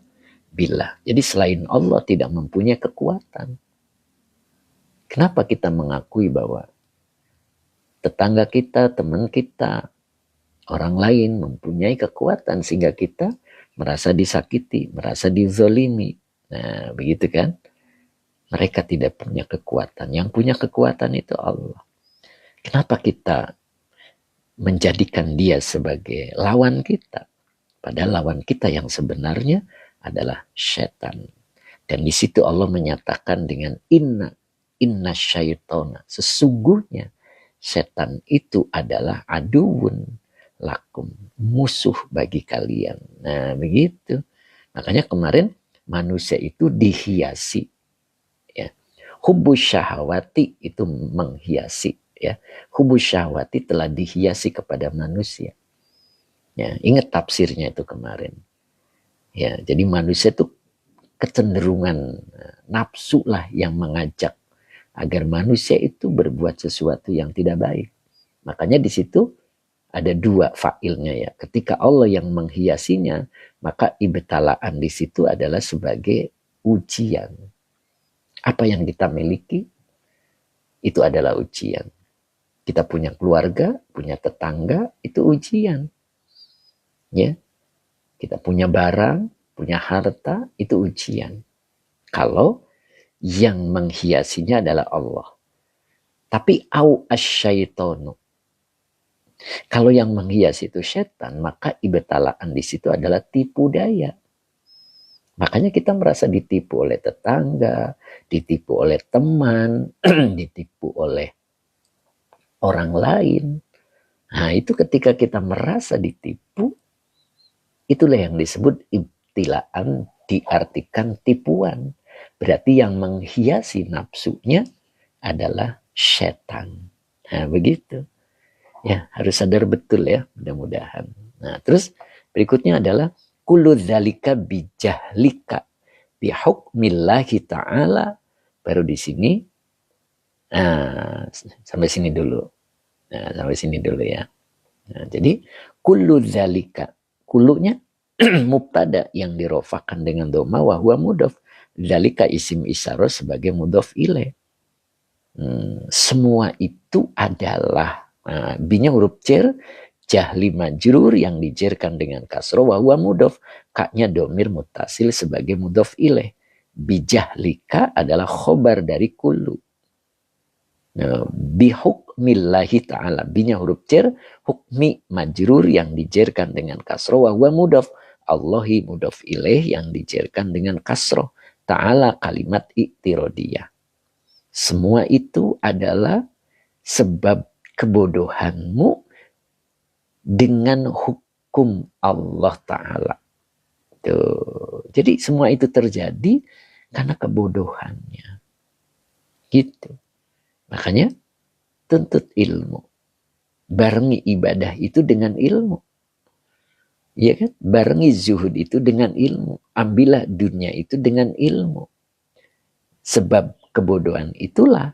billah. Jadi selain Allah tidak mempunyai kekuatan. Kenapa kita mengakui bahwa tetangga kita, teman kita, orang lain mempunyai kekuatan sehingga kita merasa disakiti, merasa dizolimi. Nah, begitu kan? Mereka tidak punya kekuatan. Yang punya kekuatan itu Allah. Kenapa kita menjadikan dia sebagai lawan kita? Padahal lawan kita yang sebenarnya adalah setan. Dan di situ Allah menyatakan dengan inna syaitona. Sesungguhnya setan itu adalah aduun lakum. Musuh bagi kalian. Nah begitu. Makanya kemarin manusia itu dihiasi. Hubus syahwati itu menghiasi, ya. Hubus syahwati telah dihiasi kepada manusia. Ya, ingat tafsirnya itu kemarin. Ya, jadi manusia itu kecenderungan nafsu lah yang mengajak agar manusia itu berbuat sesuatu yang tidak baik. Makanya di situ ada dua failnya ya. Ketika Allah yang menghiasinya, maka ibtalaan di situ adalah sebagai ujian. Apa yang kita miliki, itu adalah ujian. Kita punya keluarga, punya tetangga, itu ujian. Ya, kita punya barang, punya harta, itu ujian. Kalau yang menghiasinya adalah Allah. Tapi au asyaitonu. Kalau yang menghiasi itu setan, maka ibtalaan di situ adalah tipu daya. Makanya kita merasa ditipu oleh tetangga, ditipu oleh teman, ditipu oleh orang lain. Nah itu ketika kita merasa ditipu, itulah yang disebut ibtilaan, diartikan tipuan. Berarti yang menghiasi nafsunya adalah setan. Nah begitu. Ya harus sadar betul ya mudah-mudahan. Nah terus berikutnya adalah kullu dzalika bijahlika bihukmillahi ta'ala. Baru di sini sampai sini dulu. Nah, sampai sini dulu ya. Nah, jadi kullu dzalika, kullunya mubtada yang dirofakan dengan dhamma wa huwa mudhaf. Dzalika isim isyarah sebagai mudhaf ilaih. Semua itu adalah binya huruf jar, jahli majrur yang dijerkan dengan kasroh wa huwa mudhaf. Kaknya domir mutasil sebagai mudhaf ilaih. Bijahlika adalah khobar dari kullu. Bihukmillahi ta'ala. Binya huruf jar, hukmi majrur yang dijerkan dengan kasroh wa huwa mudhaf. Allahi mudhaf ilaih yang dijerkan dengan kasroh. Ta'ala kalimat iktirodiyah. Semua itu adalah sebab kebodohanmu dengan hukum Allah Ta'ala. Tuh. Jadi semua itu terjadi karena kebodohannya. Gitu. Makanya tuntut ilmu. Barengi ibadah itu dengan ilmu. Iya kan? Barengi zuhud itu dengan ilmu. Ambillah dunia itu dengan ilmu. Sebab kebodohan itulah,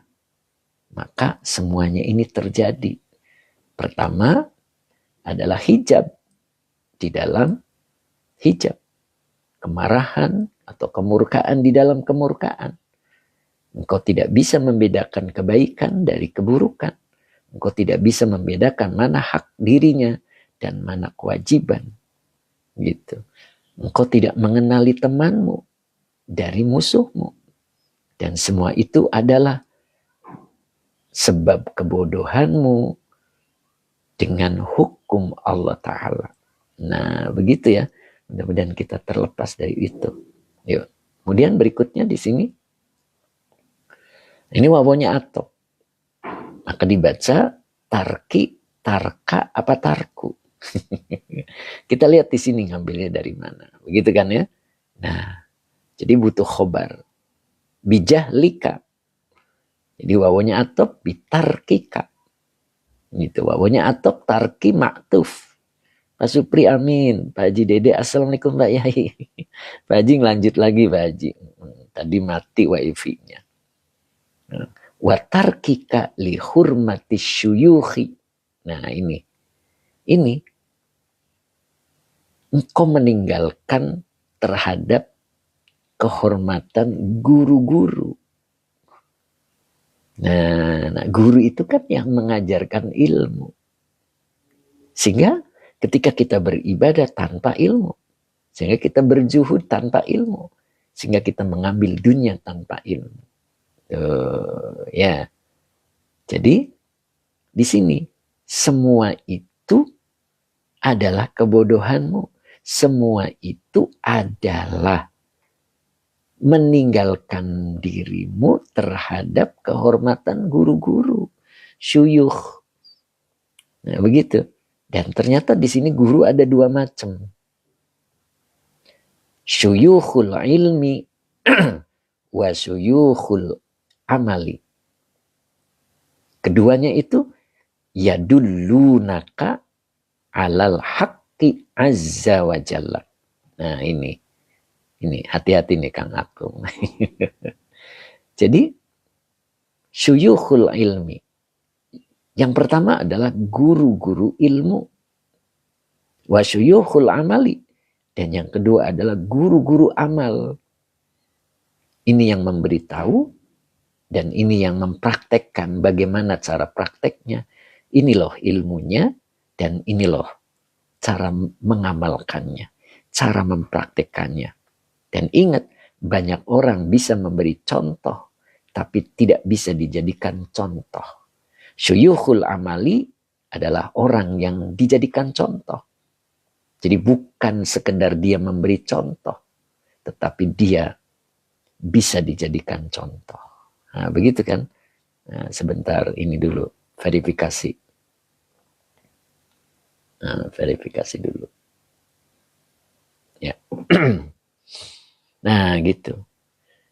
maka semuanya ini terjadi. Pertama adalah hijab. Di dalam hijab. Kemarahan atau kemurkaan di dalam kemurkaan. Engkau tidak bisa membedakan kebaikan dari keburukan. Engkau tidak bisa membedakan mana hak dirinya dan mana kewajiban. Gitu. Engkau tidak mengenali temanmu dari musuhmu. Dan semua itu adalah sebab kebodohanmu dengan hukum Allah Ta'ala. Nah, begitu ya. Mudah-mudahan kita terlepas dari itu. Yuk. Kemudian berikutnya di sini. Ini wawunya atop. Maka dibaca tarki, tarka, apa tarku. Kita lihat di sini ngambilnya dari mana. Begitu kan ya. Nah, jadi butuh khobar. Bijah lika. Jadi wawunya atop bitarkika. Gitu. Wawunya atop tarki maktuf. Pak Supri amin. Pak Haji Dede assalamualaikum Pak Yai. Pak Haji lanjut lagi Pak Haji. Tadi mati wifi-nya. Watarkika li hurmati syuyuhi. Nah ini engkau meninggalkan terhadap kehormatan guru-guru. Nah, guru itu kan yang mengajarkan ilmu. Sehingga ketika kita beribadah tanpa ilmu, sehingga kita berjuhud tanpa ilmu, sehingga kita mengambil dunia tanpa ilmu. Ya. Jadi di sini semua itu adalah kebodohanmu. Semua itu adalah meninggalkan dirimu terhadap kehormatan guru-guru, syuyukh. Nah, begitu. Dan ternyata di sini guru ada dua macam. Syuyukhul ilmi wa syuyukhul amali. Keduanya itu yadullunaka alal haqqi azza wa jalla. Nah ini hati-hati nih Kang Agung. Jadi syuyukhul ilmi. Yang pertama adalah guru-guru ilmu. Wa syuyukhul amali. Dan yang kedua adalah guru-guru amal. Ini yang memberitahu dan ini yang mempraktekkan bagaimana cara prakteknya. Ini loh ilmunya dan ini loh cara mengamalkannya, cara mempraktekkannya. Dan ingat, banyak orang bisa memberi contoh tapi tidak bisa dijadikan contoh. Syuyukhul amali adalah orang yang dijadikan contoh. Jadi bukan sekedar dia memberi contoh, tetapi dia bisa dijadikan contoh. Nah, begitu kan? Nah, sebentar ini dulu, verifikasi. Nah, verifikasi dulu. Ya. Nah, gitu.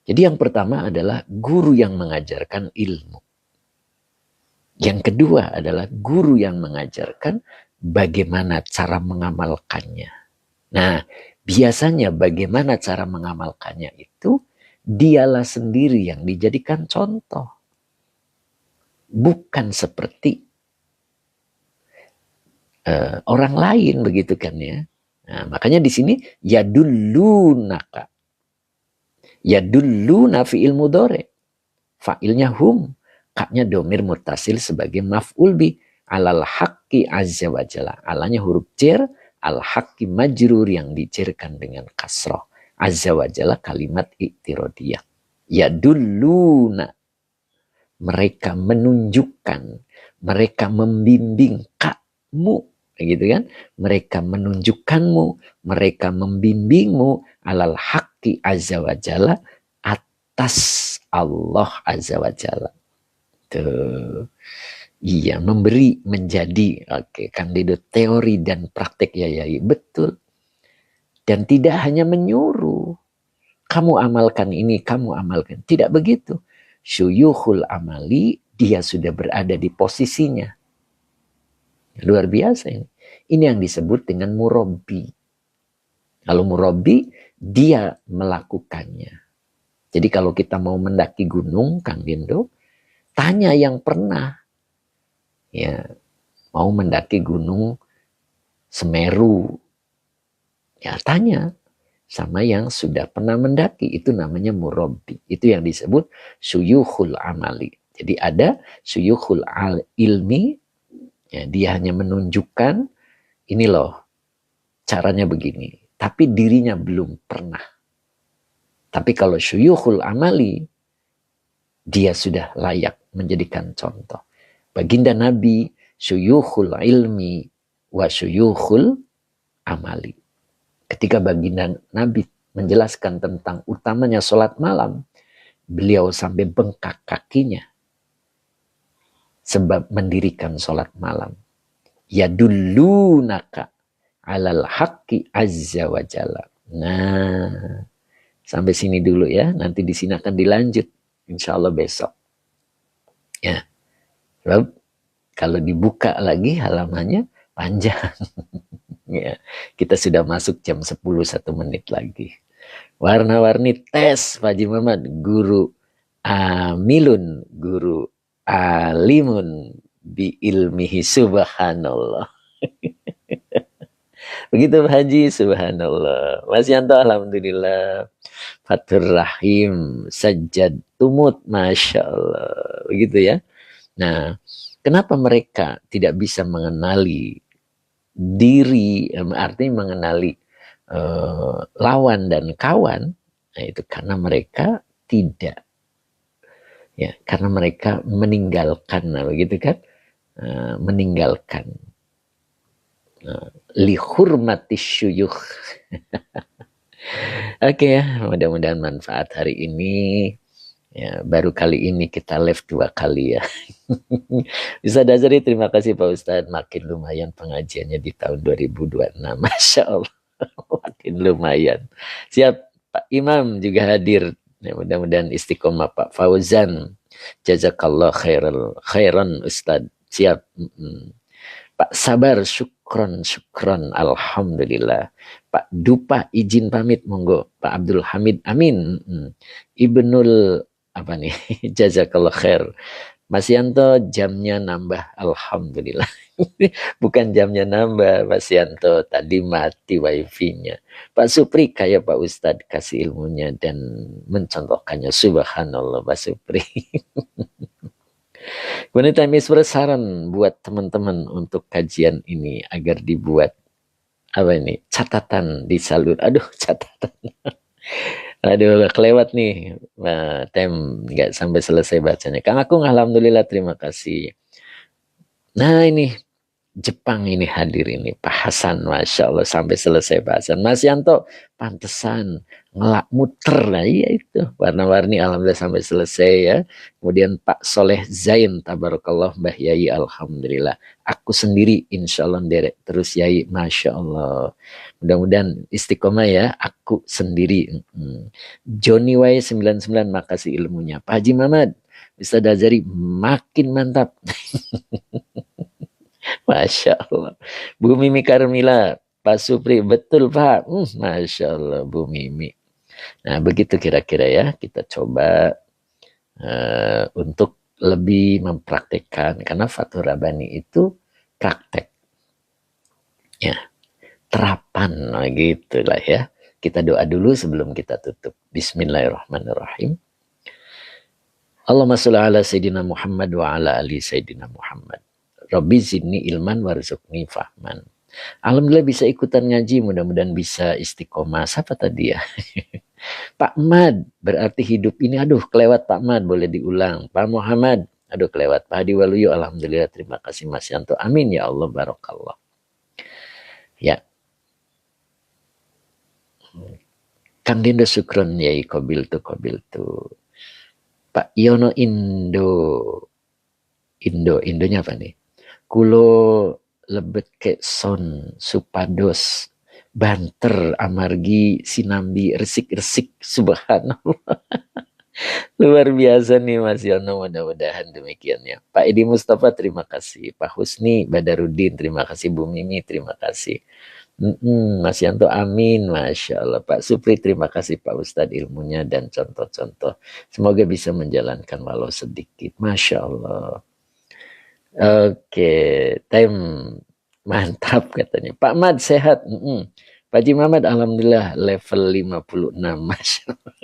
Jadi yang pertama adalah guru yang mengajarkan ilmu. Yang kedua adalah guru yang mengajarkan bagaimana cara mengamalkannya. Nah, biasanya bagaimana cara mengamalkannya itu dialah sendiri yang dijadikan contoh. Bukan seperti orang lain, begitu kan ya. Nah, makanya di sini yadullunaka. Yadulluna fi'il mudhari. Fa'ilnya hum. Kaknya domir mutasil sebagai maf'ul bi. Alal haqqi azza wa jalla. Alanya huruf jar. Al haqqi majrur yang dijerkan dengan kasroh. Azza wa jalla kalimat i'tirodiyah. Yadulluna. Mereka menunjukkan. Mereka membimbing kamu. Gitu kan? Mereka menunjukkanmu. Mereka membimbingmu. Alal haqqi azza wa jalla. Atas Allah azza wa jalla. Tuh. Iya, memberi menjadi. Oke, kandidat teori dan praktek ya. Betul. Dan tidak hanya menyuruh. Kamu amalkan ini, kamu amalkan. Tidak begitu. Syuyukhul amali dia sudah berada di posisinya. Luar biasa ini. Ini yang disebut dengan murabbi. Kalau murabbi, dia melakukannya. Jadi kalau kita mau mendaki gunung, Kang Dindo, tanya yang pernah. Ya, mau mendaki gunung Semeru. Ya, tanya sama yang sudah pernah mendaki. Itu namanya murabbi. Itu yang disebut syuyukhul amali. Jadi ada syuyukhul ilmi. Ya, dia hanya menunjukkan, ini loh, caranya begini. Tapi dirinya belum pernah. Tapi kalau syuyukhul amali, dia sudah layak menjadikan contoh. Baginda Nabi, syuyukhul ilmi wa syuyukhul amali. Ketika baginda Nabi menjelaskan tentang utamanya sholat malam, beliau sampai bengkak kakinya sebab mendirikan sholat malam. Yadullunaka alal haqqi azza wa jalla. Nah, sampai sini dulu ya. Nanti di sini akan dilanjut, insya Allah besok. Ya, sebab kalau dibuka lagi halamannya panjang. Ya, kita sudah masuk jam 10 1 menit lagi. Warna-warni tes Pak Haji Muhammad, guru amilun, guru alimun bi ilmihi, subhanallah. Begitu Pak Haji, subhanallah. Mas Yanto, alhamdulillah. Fatur Rahim, Sajjad Tumut, Masya Allah. Begitu ya. Nah, kenapa mereka tidak bisa mengenali diri, artinya mengenali lawan dan kawan? Nah, itu karena mereka tidak, ya, karena mereka meninggalkan, nah, begitu kan, meninggalkan lihurmati syuyukh. Oke ya, mudah-mudahan manfaat hari ini. Ya, baru kali ini kita live 2 kali ya. Bisa Azhari, terima kasih Pak Ustadz. Makin lumayan pengajiannya di tahun 2026. Masya Allah. Makin lumayan. Siap, Pak Imam juga hadir. Ya, mudah-mudahan istiqomah Pak Fauzan. Jazakallah khairan Ustadz. Siap. Pak Sabar, syukron. Alhamdulillah. Pak Dupa izin pamit, monggo. Pak Abdul Hamid, amin. Ibnul apa nih? Jazakallah khair. Mas Yanto, jamnya nambah, alhamdulillah. Bukan jamnya nambah, Mas Yanto, tadi mati wifi-nya. Pak Supri, kayak Pak Ustadz kasih ilmunya dan mencontohkannya, subhanallah Pak Supri. Wanita Misbar, saran buat teman-teman untuk kajian ini agar dibuat apa ini, catatan di salur. Aduh, catatan. Aduh, kelewat nih. Nah, nggak sampai selesai bacanya. Kang Akung, alhamdulillah, terima kasih. Nah, ini Jepang ini hadir ini. Pak Hasan, Masya Allah, sampai selesai bahasan. Mas Yanto, pantesan ngelak muter. Nah, iya itu. Warna-warni, alhamdulillah, sampai selesai ya. Kemudian Pak Soleh Zain, tabarakallah, Mbah Yai, alhamdulillah. Aku sendiri, insya Allah, derek terus Yai, Masya Allah. Mudah-mudahan istiqomah ya, aku sendiri. Johnny Y 99, makasih ilmunya. Pak Haji Muhammad, Ustadz Azhari, makin mantap. Masya Allah. Bu Mimi Karmila, Pak Supri, betul Pak. Masya Allah, Bu Mimi. Nah, begitu kira-kira ya. Kita coba untuk lebih mempraktekkan. Karena Fathur Rabbani itu praktek. Ya, terapan. Nah, gitulah ya. Kita doa dulu sebelum kita tutup. Bismillahirrahmanirrahim. Allahumma sholli ala Sayyidina Muhammad wa ala ali Sayyidina Muhammad. Rabbi zidni ilman warzuqni fahman. Alhamdulillah bisa ikutan ngaji, mudah-mudahan bisa istiqomah. Siapa tadi ya? Pak Mad, berarti hidup ini, aduh kelewat Pak Mad, boleh diulang. Pak Muhammad, aduh kelewat. Pak Hadi Waluyo, alhamdulillah, terima kasih Mas Yanto. Amin ya Allah, barakallah. Ya. Kang Dindo syukron yai kobil tu. Pak Yono Indonya apa nih? Kulo lebet ke son supados banter amargi sinambi resik-resik, subhanallah. Luar biasa nih Mas Yono, mudah-mudahan demikian ya. Pak Edi Mustafa terima kasih, Pak Husni Badarudin terima kasih, Bu Mimi terima kasih. Mas Yanto amin, Masya Allah. Pak Supri terima kasih Pak Ustadz ilmunya dan contoh-contoh. Semoga bisa menjalankan walau sedikit, Masya Allah. Oke, time mantap katanya. Pak Mad sehat. Pak Haji Muhammad alhamdulillah level 56, Masya Allah.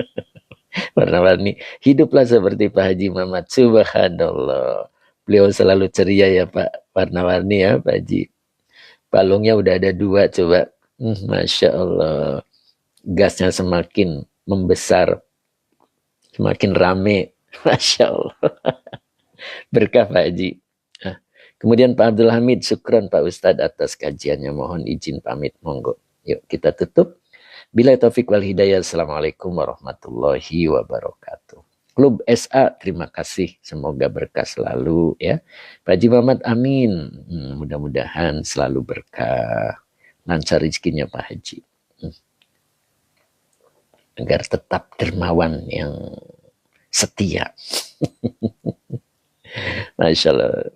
Warna-warni. Hiduplah seperti Pak Haji Muhammad. Subhanallah. Beliau selalu ceria ya Pak. Warna-warni ya Pak Haji. Balongnya udah ada 2 coba. Masya Allah. Gasnya semakin membesar. Semakin rame. Masya Allah. Berkah Pak Haji. Kemudian Pak Abdul Hamid, syukron Pak Ustadz atas kajiannya. Mohon izin pamit. Monggo. Yuk kita tutup. Bila taufik wal hidayah. Assalamualaikum warahmatullahi wabarakatuh. Klub SA, terima kasih. Semoga berkah selalu ya. Pak Haji Muhammad, amin. Mudah-mudahan selalu berkah. Lancar rezekinya Pak Haji. Agar tetap dermawan yang setia. Masya Allah.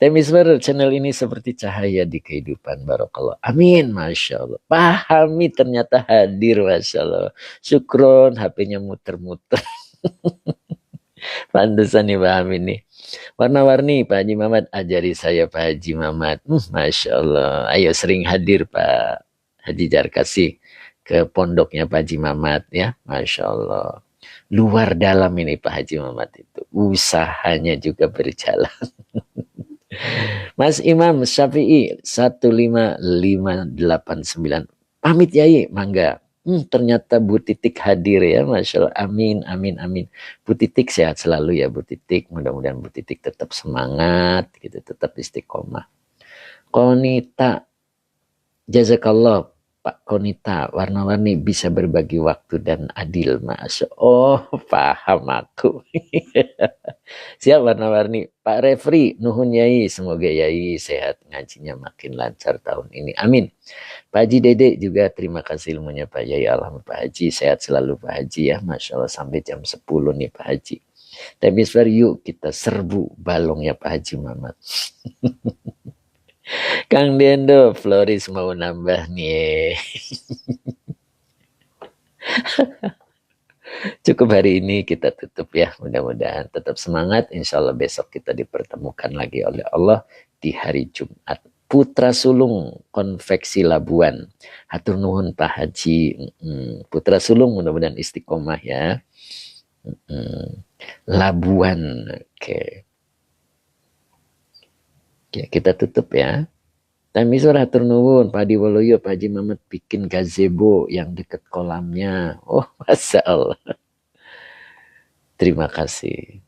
Temismer, channel ini seperti cahaya di kehidupan. Barakallah. Amin. Masya Allah. Pahami ternyata hadir. Masya Allah. Syukron. HP-nya muter-muter. Pantesan nih paham ini. Warna-warni Pak Haji Muhammad. Ajari saya Pak Haji Muhammad. Masya Allah. Ayo sering hadir Pak Haji Jarkasi ke pondoknya Pak Haji Muhammad ya. Masya Allah. Luar dalam ini Pak Haji Muhammad itu. Usahanya juga berjalan. Mas Imam Syafi'i 15589. Pamit Yai, mangga. Ternyata Bu Titik hadir ya, Masya Allah. Amin, amin, amin. Bu Titik sehat selalu ya Bu Titik. Mudah-mudahan Bu Titik tetap semangat, gitu, tetap istiqomah. Konita, jazakallah Pak Konita, warna-warni bisa berbagi waktu dan adil, Masya Allah. Oh, paham aku. Siap warna-warni. Pak Refri, nuhun Yai. Semoga Yai sehat, ngajinya makin lancar tahun ini. Amin. Pak Haji Dede juga terima kasih ilmunya Pak Yai. Alhamdulillah Pak Haji. Sehat selalu Pak Haji ya. Masya Allah sampai jam 10 nih Pak Haji. Tapi yuk kita serbu balongnya Pak Haji Muhammad. Kang Dendo, Floris mau nambah nih. Cukup hari ini kita tutup ya. Mudah-mudahan tetap semangat. Insya Allah besok kita dipertemukan lagi oleh Allah di hari Jumat. Putra Sulung Konveksi Labuan. Hatur nuhun Pak Haji. Putra Sulung mudah-mudahan istiqomah ya. Labuan. Oke. Ya, kita tutup ya. Tamisor hatur nuwun Pak Adi Waluyo, Pak Haji Muhammad bikin gazebo yang dekat kolamnya. Oh, Masya Allah. Terima kasih.